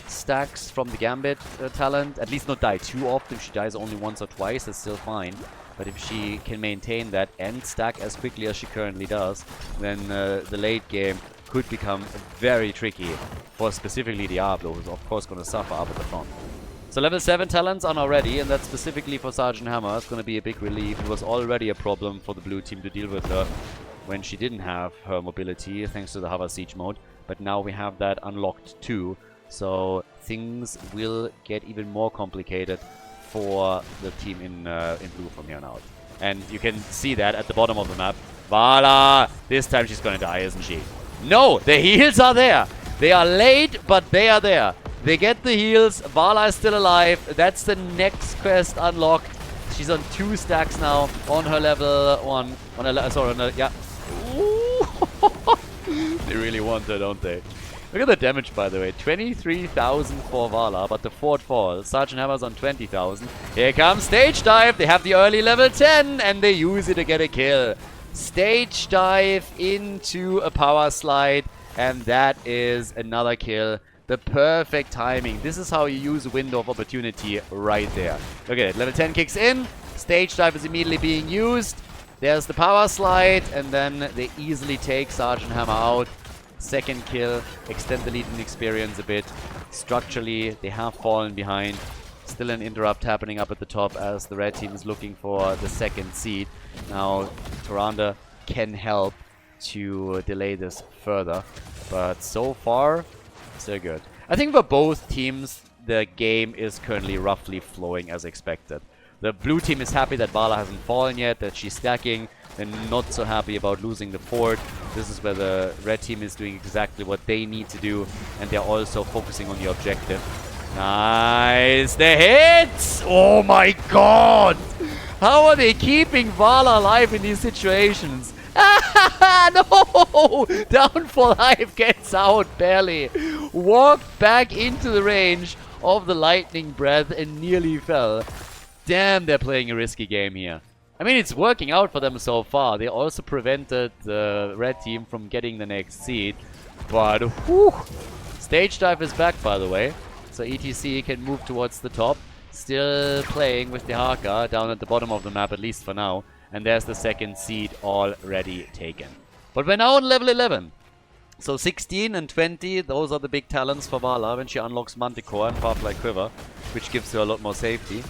stacks from the Gambit talent, at least not die too often. If she dies only once or twice, that's still fine. But if she can maintain that and stack as quickly as she currently does, then the late game could become very tricky for specifically Diablo, who's of course going to suffer up at the front. So level 7 talents are now ready, and that's specifically for Sergeant Hammer. It's going to be a big relief. It was already a problem for the blue team to deal with her when she didn't have her mobility, thanks to the hover siege mode. But now we have that unlocked too, so things will get even more complicated for the team in blue from here on out. And you can see that at the bottom of the map. Vala! This time she's going to die, isn't she? No! The heals are there! They are late, but they are there. They get the heals. Vala is still alive. That's the next quest unlocked. She's on 2 stacks now on her level 1. On her, sorry, on her, yeah. Ooh. They really want her, don't they? Look at the damage, by the way. 23,000 for Vala, but the fort falls. Sergeant Hammer's on 20,000. Here comes Stage Dive. They have the early level 10, and they use it to get a kill. Stage Dive into a power slide, and that is another kill. The perfect timing. This is how you use a window of opportunity right there. Look at it. Level 10 kicks in. Stage Dive is immediately being used. There's the power slide, and then they easily take Sergeant Hammer out. Second kill, extend the lead in experience a bit. Structurally, they have fallen behind. Still an interrupt happening up at the top as the red team is looking for the second seed. Now, Tyrande can help to delay this further. But so far, so good. I think for both teams, the game is currently roughly flowing as expected. The blue team is happy that Vala hasn't fallen yet, that she's stacking. They're not so happy about losing the fort. This is where the red team is doing exactly what they need to do, and they're also focusing on the objective. Nice! The hits! Oh my god! How are they keeping Vala alive in these situations? No! Down for life, gets out barely. Walked back into the range of the lightning breath and nearly fell. Damn, they're playing a risky game here. I mean, it's working out for them so far. They also prevented the red team from getting the next seed. But, whew! Stage Dive is back, by the way. So ETC can move towards the top. Still playing with the Haka down at the bottom of the map, at least for now. And there's the second seed already taken. But we're now on level 11. So 16 and 20, those are the big talents for Vala when she unlocks Manticore and Firefly Quiver, which gives her a lot more safety.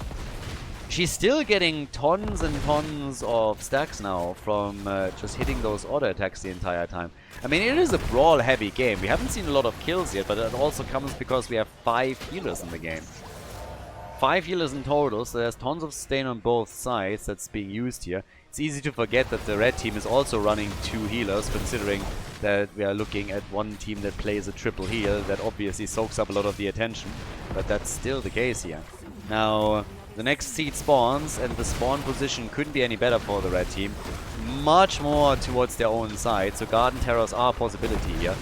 She's still getting tons and tons of stacks now from just hitting those auto attacks the entire time. I mean, it is a brawl-heavy game. We haven't seen a lot of kills yet, but it also comes because we have 5 healers in the game. 5 healers in total, so there's tons of sustain on both sides that's being used here. It's easy to forget that the red team is also running 2 healers, considering that we are looking at one team that plays a triple heal. That obviously soaks up a lot of the attention, but that's still the case here. Now, the next seed spawns, and the spawn position couldn't be any better for the red team. Much more towards their own side, so Garden Terrors are a possibility here.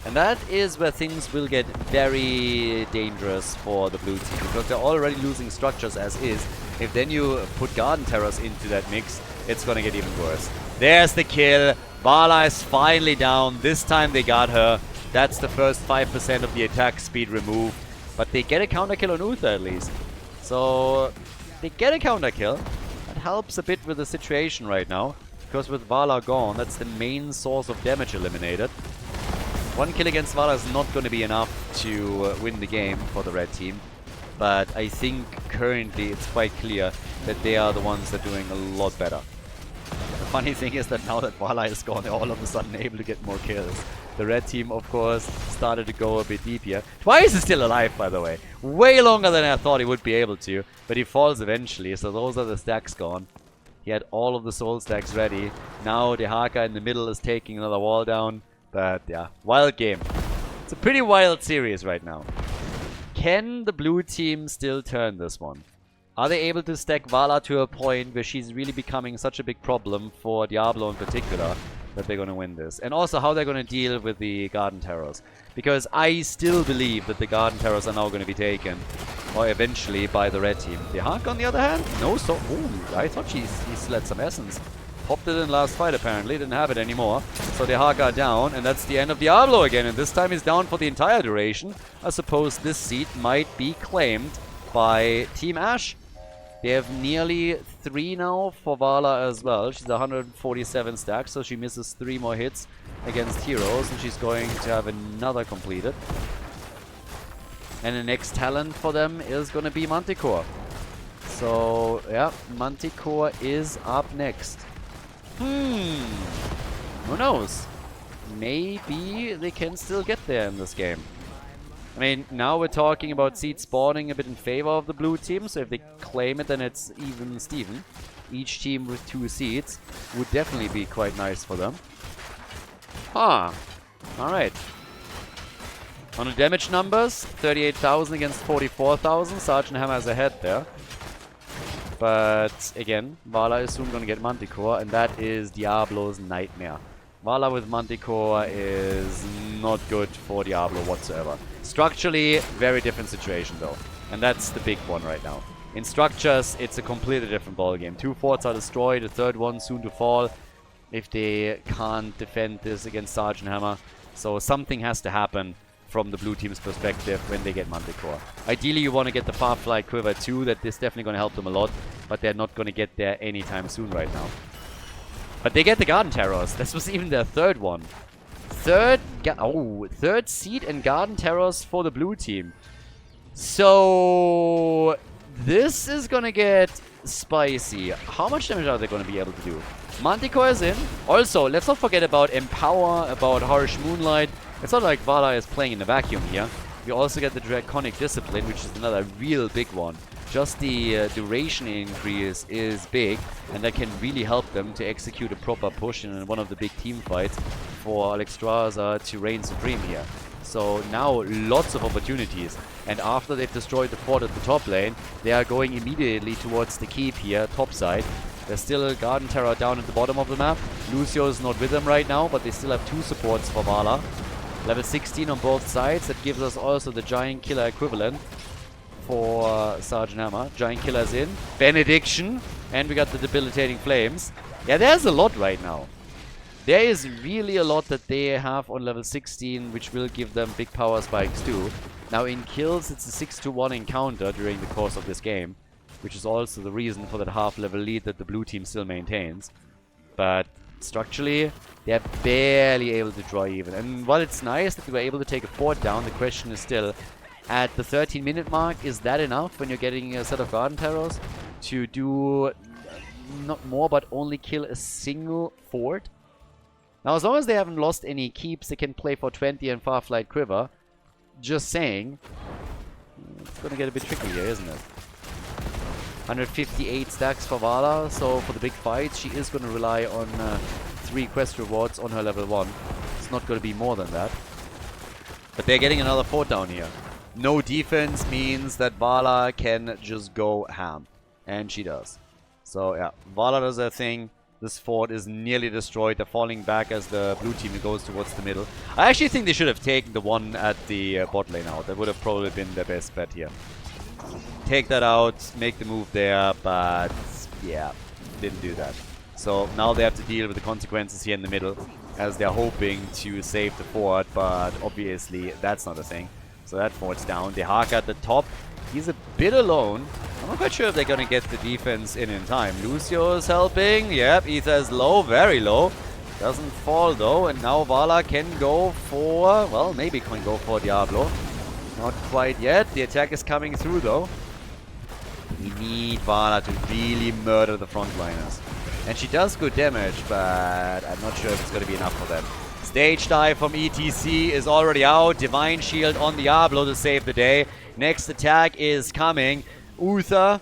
And that is where things will get very dangerous for the blue team, because they're already losing structures as is. If then you put Garden Terrors into that mix, it's gonna get even worse. There's the kill. Vala is finally down. This time they got her. That's the first 5% of the attack speed removed. But they get a counter kill on Uther at least. So they get a counter kill. That helps a bit with the situation right now, because with Vala gone, that's the main source of damage eliminated. One kill against Vala is not going to be enough to win the game for the red team, but I think currently it's quite clear that they are the ones that are doing a lot better. The funny thing is that now that Vala is gone, they're all of a sudden able to get more kills. The red team, of course, started to go a bit deep here. Twice is still alive, by the way. Way longer than I thought he would be able to, but he falls eventually, so those are the stacks gone. He had all of the soul stacks ready. Now the Haka in the middle is taking another wall down. But yeah, wild game. It's a pretty wild series right now. Can the blue team still turn this one? Are they able to stack Vala to a point where she's really becoming such a big problem for Diablo in particular that they're going to win this? And also how they're going to deal with the Garden Terrors. Because I still believe that the Garden Terrors are now going to be taken, or eventually, by the red team. The Hawk, on the other hand, no, so... Ooh, I thought he still had some essence. Popped it in last fight apparently, didn't have it anymore. So the Hawk are down, and that's the end of Diablo again. And this time he's down for the entire duration. I suppose this seat might be claimed by Team Ash. They have nearly 3 now for Vala as well. She's 147 stacks, so she misses 3 more hits against heroes, and she's going to have another completed. And the next talent for them is going to be Manticore. So, yeah, Manticore is up next. Who knows? Maybe they can still get there in this game. I mean, now we're talking about seed spawning a bit in favor of the blue team, so if they claim it, then it's even Steven. Each team with 2 seeds would definitely be quite nice for them. Alright. On the damage numbers, 38,000 against 44,000. Sergeant Hammer is ahead there. But again, Vala is soon going to get Manticore, and that is Diablo's nightmare. Vala with Manticore is not good for Diablo whatsoever. Structurally, very different situation though. And that's the big one right now. In structures, it's a completely different ballgame. 2 forts are destroyed, the third one soon to fall if they can't defend this against Sergeant Hammer. So something has to happen from the blue team's perspective when they get Manticore. Ideally, you want to get the Farfly Quiver too. That is definitely going to help them a lot. But they're not going to get there anytime soon right now. But they get the Garden Terrors. This was even their third one. Third seed and Garden Terrors for the blue team. So this is going to get spicy. How much damage are they going to be able to do? Manticore is in. Also, let's not forget about Empower, about Harsh Moonlight. It's not like Vala is playing in a vacuum here. We also get the Draconic Discipline, which is another real big one. Just the duration increase is big, and that can really help them to execute a proper push in one of the big team fights for Alexstrasza to reign supreme here. So now lots of opportunities, and after they've destroyed the fort at the top lane, they are going immediately towards the keep here, top side. There's still a Garden Terror down at the bottom of the map. Lucio is not with them right now, but they still have 2 supports for Vala. Level 16 on both sides. That gives us also the Giant Killer equivalent for Sergeant Hammer. Giant Killer's in. Benediction. And we got the Debilitating Flames. Yeah, there's a lot right now. There is really a lot that they have on level 16, which will give them big power spikes too. Now in kills, it's a 6-1 encounter during the course of this game, which is also the reason for that half-level lead that the blue team still maintains. But structurally, they're barely able to draw even. And while it's nice that they were able to take a fort down, the question is still, at the 13-minute mark, is that enough when you're getting a set of Garden Terrors to do not more but only kill a single fort? Now, as long as they haven't lost any keeps, they can play for 20 and Farflight Quiver. Just saying. It's gonna get a bit tricky here, isn't it? 158 stacks for Vala, so for the big fights, she is gonna rely on 3 quest rewards on her level 1. It's not gonna be more than that. But they're getting another fort down here. No defense means that Vala can just go ham. And she does. So, yeah, Vala does her thing. This fort is nearly destroyed. They're falling back as the blue team goes towards the middle. I actually think they should have taken the one at the bot lane out. That would have probably been their best bet here. Take that out, make the move there, but yeah, didn't do that. So now they have to deal with the consequences here in the middle, as they're hoping to save the fort, but obviously that's not a thing. So that fort's down. Dehaka at the top. He's a bit alone. I'm not quite sure if they're going to get the defense in time. Lucio is helping. Yep, Ether is low, very low. Doesn't fall though, and now Vala can go for, well, maybe can go for Diablo. Not quite yet. The attack is coming through though. We need Vala to really murder the frontliners. And she does good damage, but I'm not sure if it's going to be enough for them. Stage dive from ETC is already out. Divine Shield on Diablo to save the day. Next attack is coming. Uther,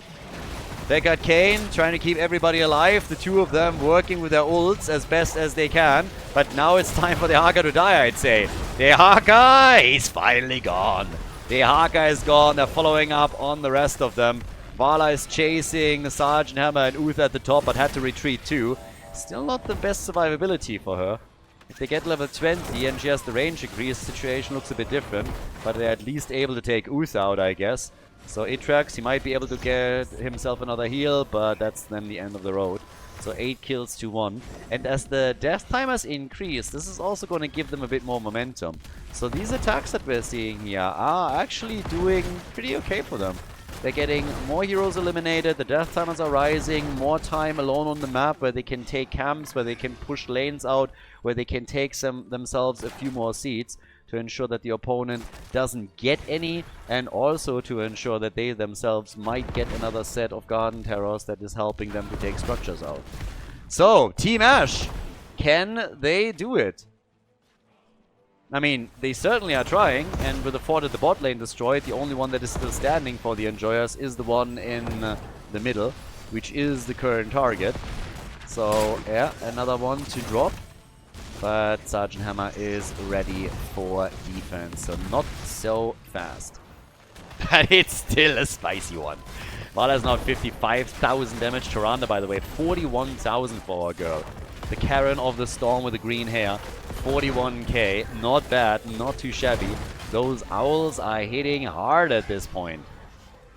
Deckard Kane, trying to keep everybody alive. The two of them working with their ults as best as they can. But now it's time for Dehaka to die, I'd say. Dehaka, he's finally gone. Dehaka is gone. They're following up on the rest of them. Vala is chasing Sergeant Hammer and Uther at the top, but had to retreat too. Still not the best survivability for her. If they get level 20 and she has the range increase, the situation looks a bit different. But they're at least able to take Uther out, I guess. So Atrax, he might be able to get himself another heal, but that's then the end of the road. So 8 kills to 1. And as the death timers increase, this is also going to give them a bit more momentum. So these attacks that we're seeing here are actually doing pretty okay for them. They're getting more heroes eliminated, the death timers are rising, more time alone on the map where they can take camps, where they can push lanes out, where they can take themselves a few more seats to ensure that the opponent doesn't get any, and also to ensure that they themselves might get another set of Garden Terrors that is helping them to take structures out. So, Team Ash, can they do it? I mean, they certainly are trying, and with the fort at the bot lane destroyed, the only one that is still standing for the Enjoyers is the one in the middle, which is the current target. So, yeah, another one to drop. But Sergeant Hammer is ready for defense, so not so fast. But it's still a spicy one. Vala's now 55,000 damage. Tyrande, by the way, 41,000 for our girl. The Karen of the Storm with the green hair. 41k. Not bad. Not too shabby. Those owls are hitting hard at this point.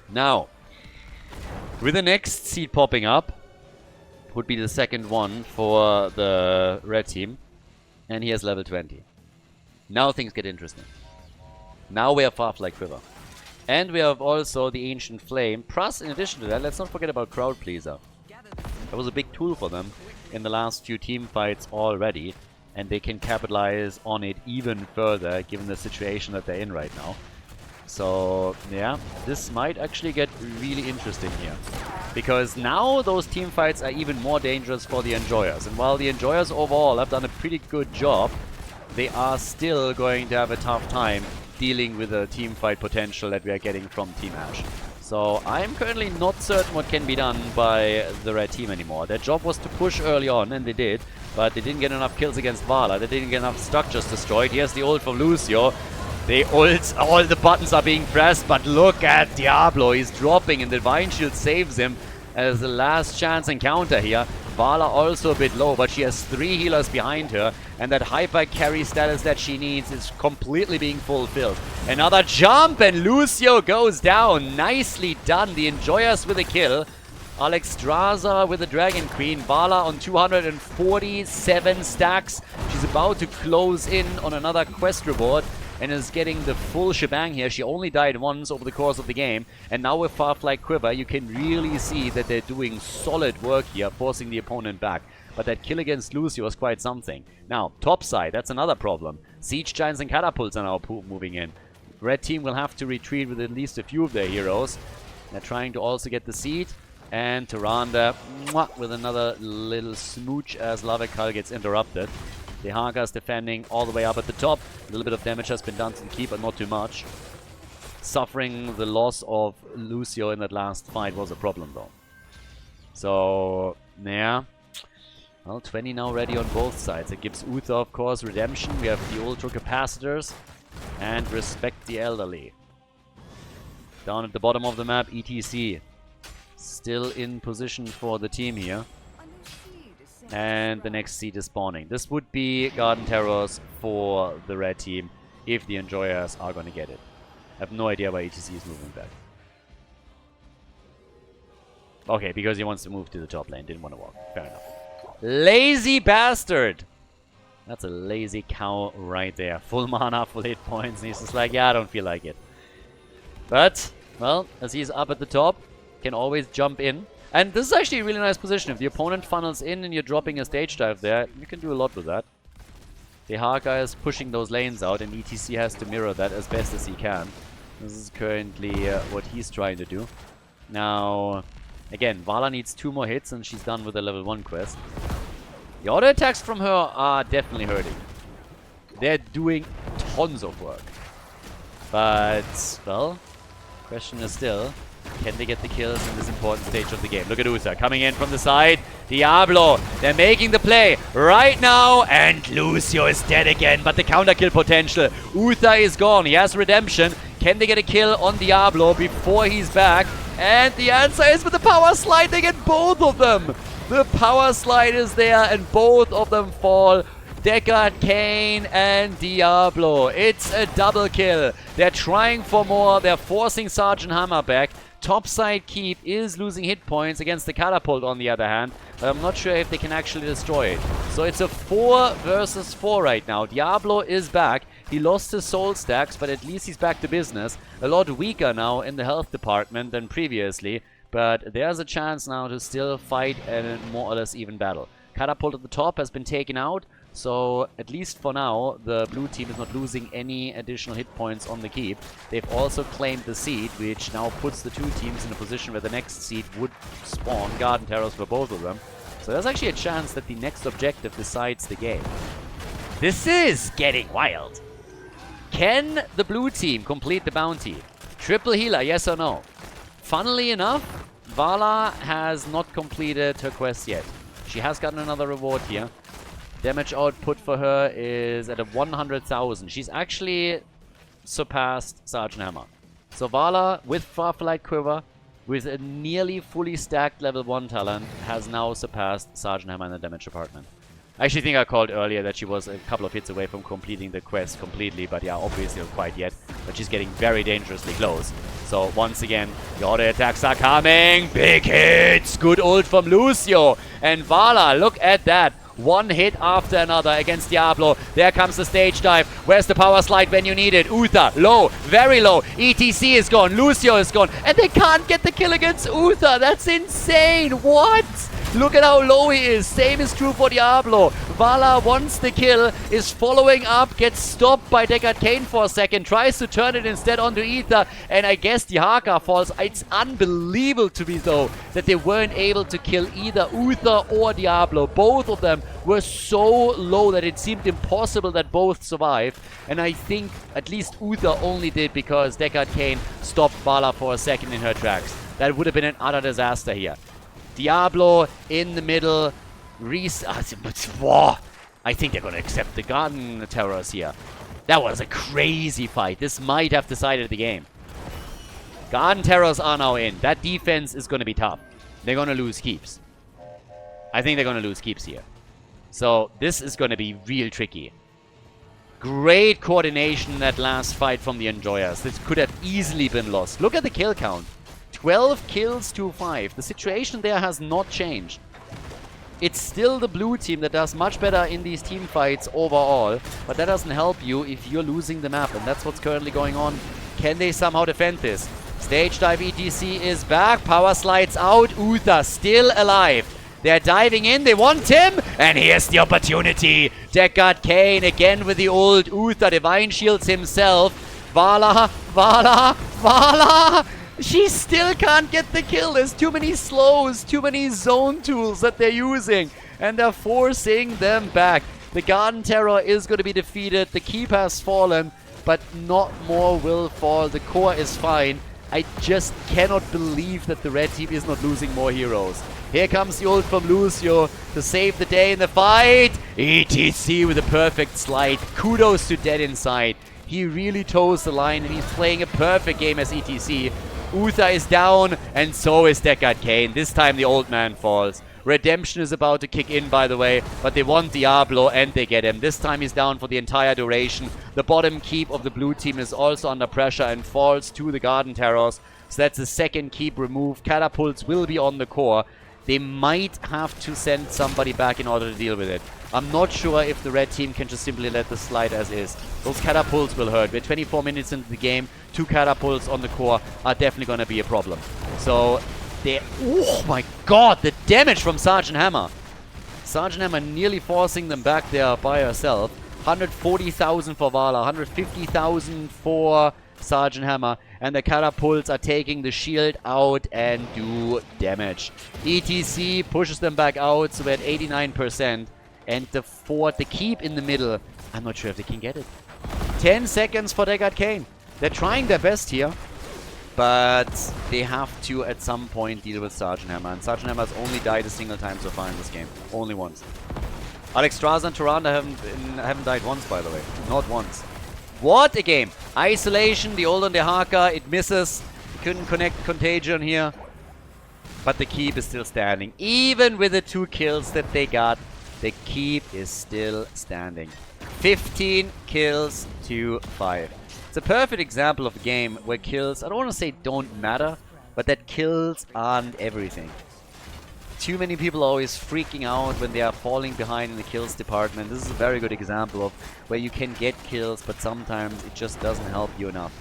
Now, with the next seed popping up, would be the second one for the red team. And he has level 20. Now things get interesting. Now we have Firefly Quiver. And we have also the Ancient Flame. Plus, in addition to that, let's not forget about Crowd Pleaser. That was a big tool for them in the last few team fights already. And they can capitalize on it even further, given the situation that they're in right now. So, yeah, this might actually get really interesting here. Because now those team fights are even more dangerous for the Enjoyers. And while the Enjoyers overall have done a pretty good job, they are still going to have a tough time dealing with the team fight potential that we are getting from Team Ash. So I'm currently not certain what can be done by the red team anymore. Their job was to push early on, and they did. But they didn't get enough kills against Vala. They didn't get enough structures destroyed. Here's the ult from Lucio. They ult, all the buttons are being pressed, but look at Diablo. He's dropping and the Divine Shield saves him as the last chance encounter here. Vala also a bit low, but she has 3 healers behind her, and that hyper carry status that she needs is completely being fulfilled. Another jump, and Lucio goes down. Nicely done. The Enjoyers with a kill. Alexstrasza with the Dragon Queen. Vala on 247 stacks. She's about to close in on another quest reward and is getting the full shebang here. She only died once over the course of the game. And now with Firefly Quiver, you can really see that they're doing solid work here, forcing the opponent back. But that kill against Lucio was quite something. Now, top side, that's another problem. Siege Giants and Catapults are now moving in. Red team will have to retreat with at least a few of their heroes. They're trying to also get the seed. And Tyrande with another little smooch as Lavekal gets interrupted. Dehaka's defending all the way up at the top. A little bit of damage has been done to the keep, but not too much. Suffering the loss of Lucio in that last fight was a problem, though. So, yeah. Well, 20 now ready on both sides. It gives Uther, of course, redemption. We have the Ultra Capacitors. And Respect the Elderly. Down at the bottom of the map, ETC. Still in position for the team here. And the next seed is spawning. This would be Garden Terrors for the red team if the Enjoyers are going to get it. I have no idea why ETC is moving back. Okay, because he wants to move to the top lane. Didn't want to walk. Fair enough. Lazy bastard! That's a lazy cow right there. Full mana, full hit points. And he's just like, yeah, I don't feel like it. But, well, as he's up at the top, can always jump in. And this is actually a really nice position. If the opponent funnels in and you're dropping a stage dive there, you can do a lot with that. Dehaka is pushing those lanes out, and ETC has to mirror that as best as he can. This is currently what he's trying to do. Now, again, Vala needs 2 more hits, and she's done with the level 1 quest. The auto attacks from her are definitely hurting. They're doing tons of work. But, well, question is still, can they get the kills in this important stage of the game? Look at Uther coming in from the side. Diablo, they're making the play right now. And Lucio is dead again, but the counter kill potential. Uther is gone. He has redemption. Can they get a kill on Diablo before he's back? And the answer is with the power slide. They get both of them. The power slide is there and both of them fall. Deckard, Kane, and Diablo. It's a double kill. They're trying for more. They're forcing Sergeant Hammer back. Topside keep is losing hit points against the Catapult on the other hand, but I'm not sure if they can actually destroy it. So it's a 4 versus 4 right now. Diablo is back. He lost his soul stacks, but at least he's back to business. A lot weaker now in the health department than previously, but there's a chance now to still fight a more or less even battle. Catapult at the top has been taken out. So, at least for now, the blue team is not losing any additional hit points on the keep. They've also claimed the seed, which now puts the 2 teams in a position where the next seed would spawn Garden Terrors for both of them. So there's actually a chance that the next objective decides the game. This is getting wild. Can the blue team complete the bounty? Triple healer, yes or no? Funnily enough, Vala has not completed her quest yet. She has gotten another reward here. Damage output for her is at a 100,000. She's actually surpassed Sergeant Hammer. So Vala, with Firefly Quiver, with a nearly fully stacked level 1 talent, has now surpassed Sergeant Hammer in the damage department. I actually think I called earlier that she was a couple of hits away from completing the quest completely, but yeah, obviously not quite yet. But she's getting very dangerously close. So once again, the auto attacks are coming. Big hits! Good ult from Lucio. And Vala, look at that. One hit after another against Diablo. There comes the stage dive. Where's the power slide when you need it? Uther, low, very low. ETC is gone. Lucio is gone. And they can't get the kill against Uther. That's insane. What? Look at how low he is. Same is true for Diablo. Vala wants the kill, is following up, gets stopped by Deckard Cain for a second, tries to turn it instead onto Ether, and I guess the Haka falls. It's unbelievable to me, though, that they weren't able to kill either Uther or Diablo. Both of them were so low that it seemed impossible that both survived, and I think at least Uther only did because Deckard Cain stopped Vala for a second in her tracks. That would have been an utter disaster here. Diablo in the middle. I think they're going to accept the Garden Terrors here. That was a crazy fight. This might have decided the game. Garden Terrors are now in. That defense is going to be tough. They're going to lose keeps. I think they're going to lose keeps here. So this is going to be real tricky. Great coordination in that last fight from the Enjoyers. This could have easily been lost. Look at the kill count. 12 kills to 5. The situation there has not changed. It's still the blue team that does much better in these team fights overall, but that doesn't help you if you're losing the map, and that's what's currently going on. Can they somehow defend this? Stage dive ETC is back. Power slides out. Uther still alive. They're diving in. They want him. And here's the opportunity. Deckard Cain again with the old Uther. Divine Shields himself. Vala. She still can't get the kill. There's too many slows, too many zone tools that they're using. And they're forcing them back. The Garden Terror is going to be defeated. The keep has fallen, but not more will fall. The core is fine. I just cannot believe that the red team is not losing more heroes. Here comes the ult from Lucio to save the day in the fight. ETC with a perfect slide. Kudos to Dead Inside. He really toes the line and he's playing a perfect game as ETC. Uther is down, and so is Deckard Cain. This time the old man falls. Redemption is about to kick in, by the way, but they want Diablo, and they get him. This time he's down for the entire duration. The bottom keep of the blue team is also under pressure and falls to the Garden Terrors. So that's the second keep removed. Catapults will be on the core. They might have to send somebody back in order to deal with it. I'm not sure if the red team can just simply let this slide as is. Those catapults will hurt. We're 24 minutes into the game. 2 catapults on the core are definitely going to be a problem. So, oh my god, the damage from Sergeant Hammer. Sergeant Hammer nearly forcing them back there by herself. 140,000 for Vala, 150,000 for Sergeant Hammer. And the catapults are taking the shield out and do damage. ETC pushes them back out, so we're at 89%. And the fort, the keep in the middle, I'm not sure if they can get it. 10 seconds for Deckard Cain. They're trying their best here, but they have to at some point deal with Sergeant Hammer. And Sergeant Hammer has only died a single time so far in this game. Only once. Alex Straza and Tyrande haven't died once, by the way. Not once. What a game. Isolation, the old on the Haka, it misses. Couldn't connect Contagion here. But the keep is still standing. Even with the 2 kills that they got, the keep is still standing. 15 kills to 5. It's a perfect example of a game where kills, I don't want to say don't matter, but that kills aren't everything. Too many people are always freaking out when they are falling behind in the kills department. This is a very good example of where you can get kills, but sometimes it just doesn't help you enough.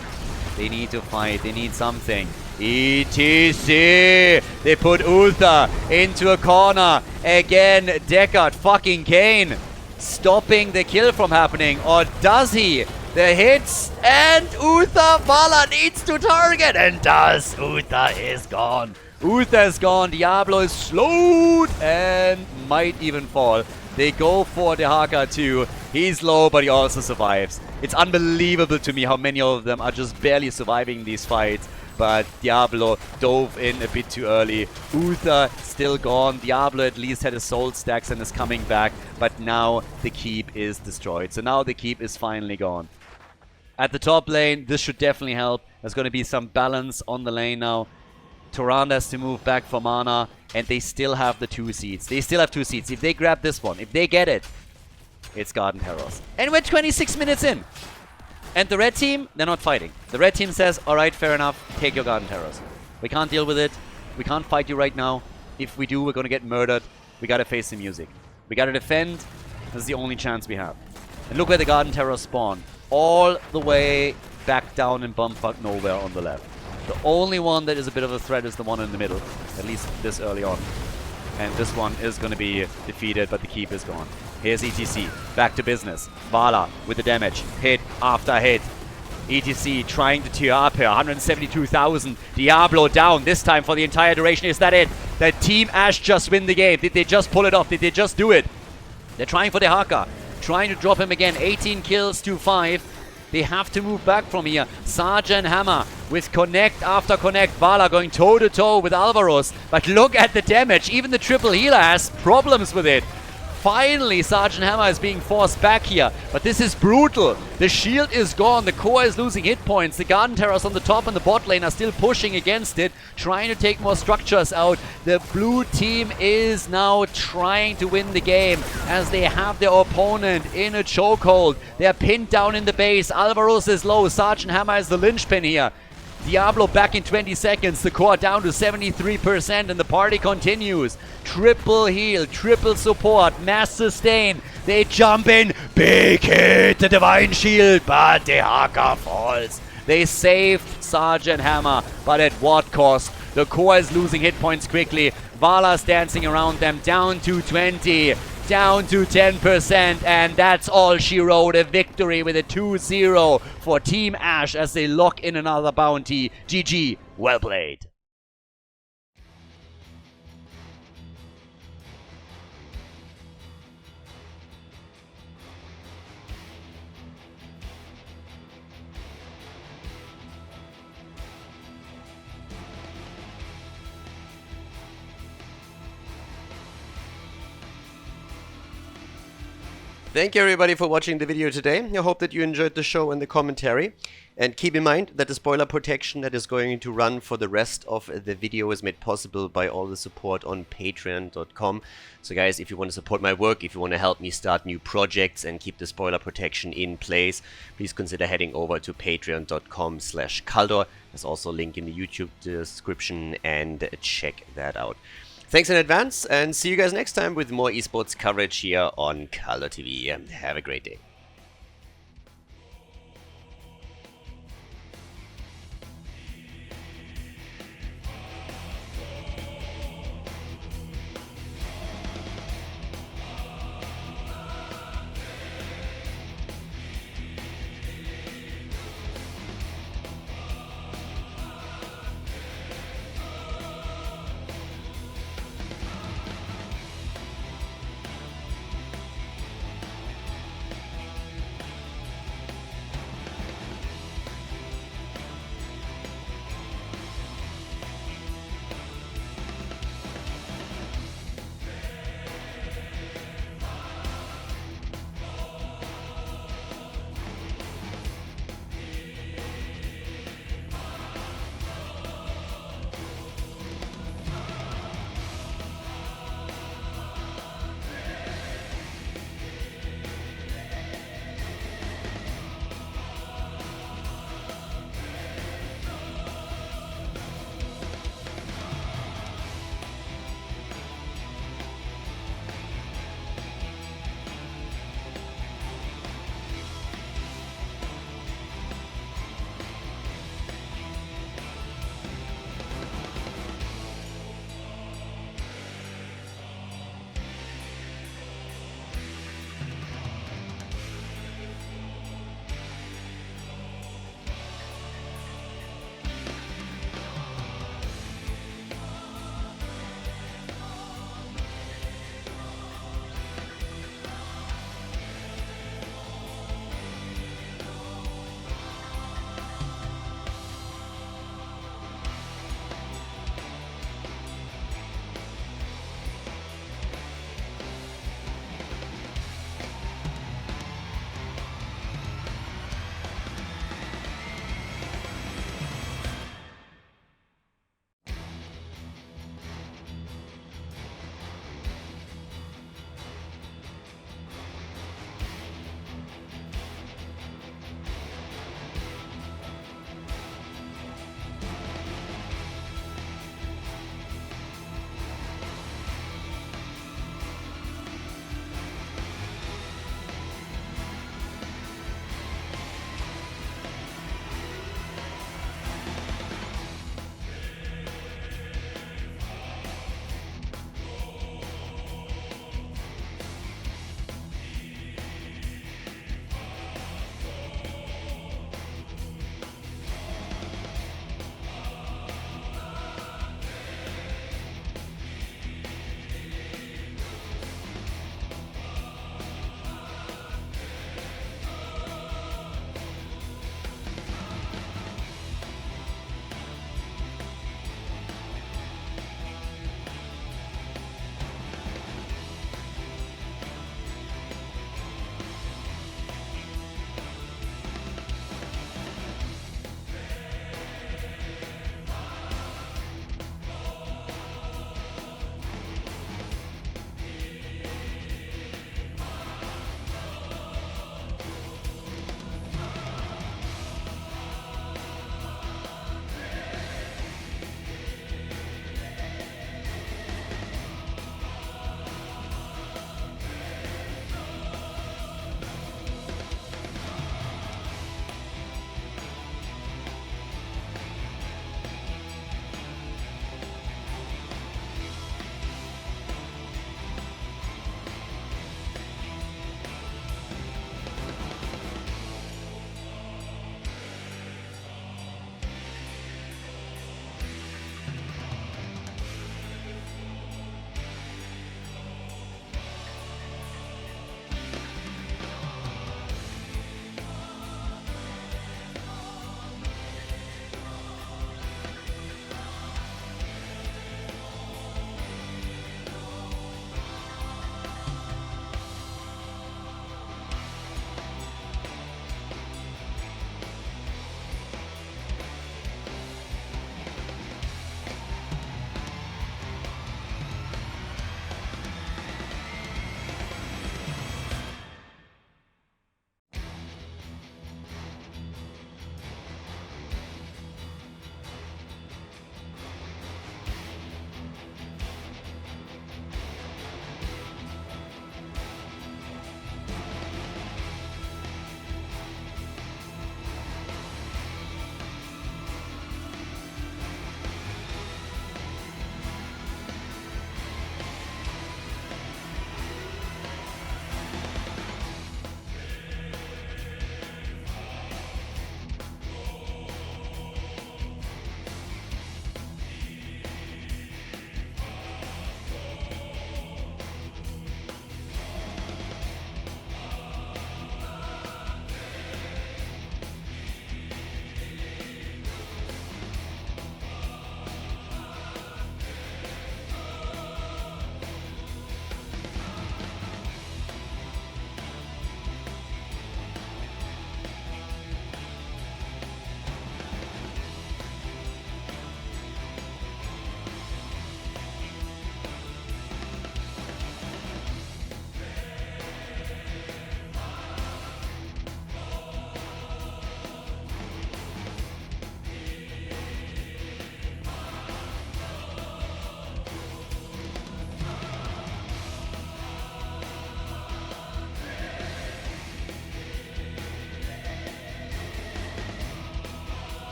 They need to fight. They need something. ETC! They put Uther into a corner. Again, Deckard fucking Cain stopping the kill from happening. Or does he? The hits and Uther Vala needs to target and does. Uther is gone. Uther is gone. Diablo is slowed and might even fall. They go for the Haka too. He's low, but he also survives. It's unbelievable to me how many of them are just barely surviving these fights. But Diablo dove in a bit too early. Uther still gone. Diablo at least had his soul stacks and is coming back. But now the keep is destroyed. So now the keep is finally gone. At the top lane, this should definitely help. There's going to be some balance on the lane now. Torrent has to move back for mana, and they still have the 2 seeds. They still have 2 seeds. If they grab this one, if they get it, it's Garden Terrors. And we're 26 minutes in. And the red team, they're not fighting. The red team says, alright, fair enough, take your Garden Terrors. We can't deal with it. We can't fight you right now. If we do, we're gonna get murdered. We gotta face the music. We gotta defend. This is the only chance we have. And look where the Garden Terrors spawn. All the way back down in bumfuck nowhere on the left. The only one that is a bit of a threat is the one in the middle. At least this early on. And this one is gonna be defeated, but the keep is gone. Here's ETC, back to business. Vala with the damage, hit after hit. ETC trying to tear up here, 172,000. Diablo down, this time for the entire duration. Is that it? Did Team Ash just win the game? Did they just pull it off? Did they just do it? They're trying for the Haka, trying to drop him again. 18 kills to 5. They have to move back from here. Sergeant Hammer with connect after connect. Vala going toe-to-toe with Alvaros. But look at the damage. Even the triple healer has problems with it. Finally, Sergeant Hammer is being forced back here. But this is brutal. The shield is gone. The core is losing hit points. The Garden Terrors on the top and the bot lane are still pushing against it, trying to take more structures out. The blue team is now trying to win the game as they have their opponent in a chokehold. They are pinned down in the base. Alvaros is low. Sergeant Hammer is the linchpin here. Diablo back in 20 seconds, the core down to 73%, and the party continues. Triple heal, triple support, mass sustain. They jump in, big hit, the Divine Shield, but the Haka falls. They saved Sergeant Hammer, but at what cost? The core is losing hit points quickly. Vala's dancing around them, down to 20. Down to 10%, and that's all she wrote. A victory with a 2-0 for Team Ash as they lock in another bounty. GG, well played. Thank you everybody for watching the video today. I hope that you enjoyed the show and the commentary. And keep in mind that the spoiler protection that is going to run for the rest of the video is made possible by all the support on patreon.com. So guys, if you want to support my work, if you want to help me start new projects and keep the spoiler protection in place, please consider heading over to patreon.com/Khaldor. There's also a link in the YouTube description, and check that out. Thanks in advance, and see you guys next time with more esports coverage here on Khaldor TV. Have a great day.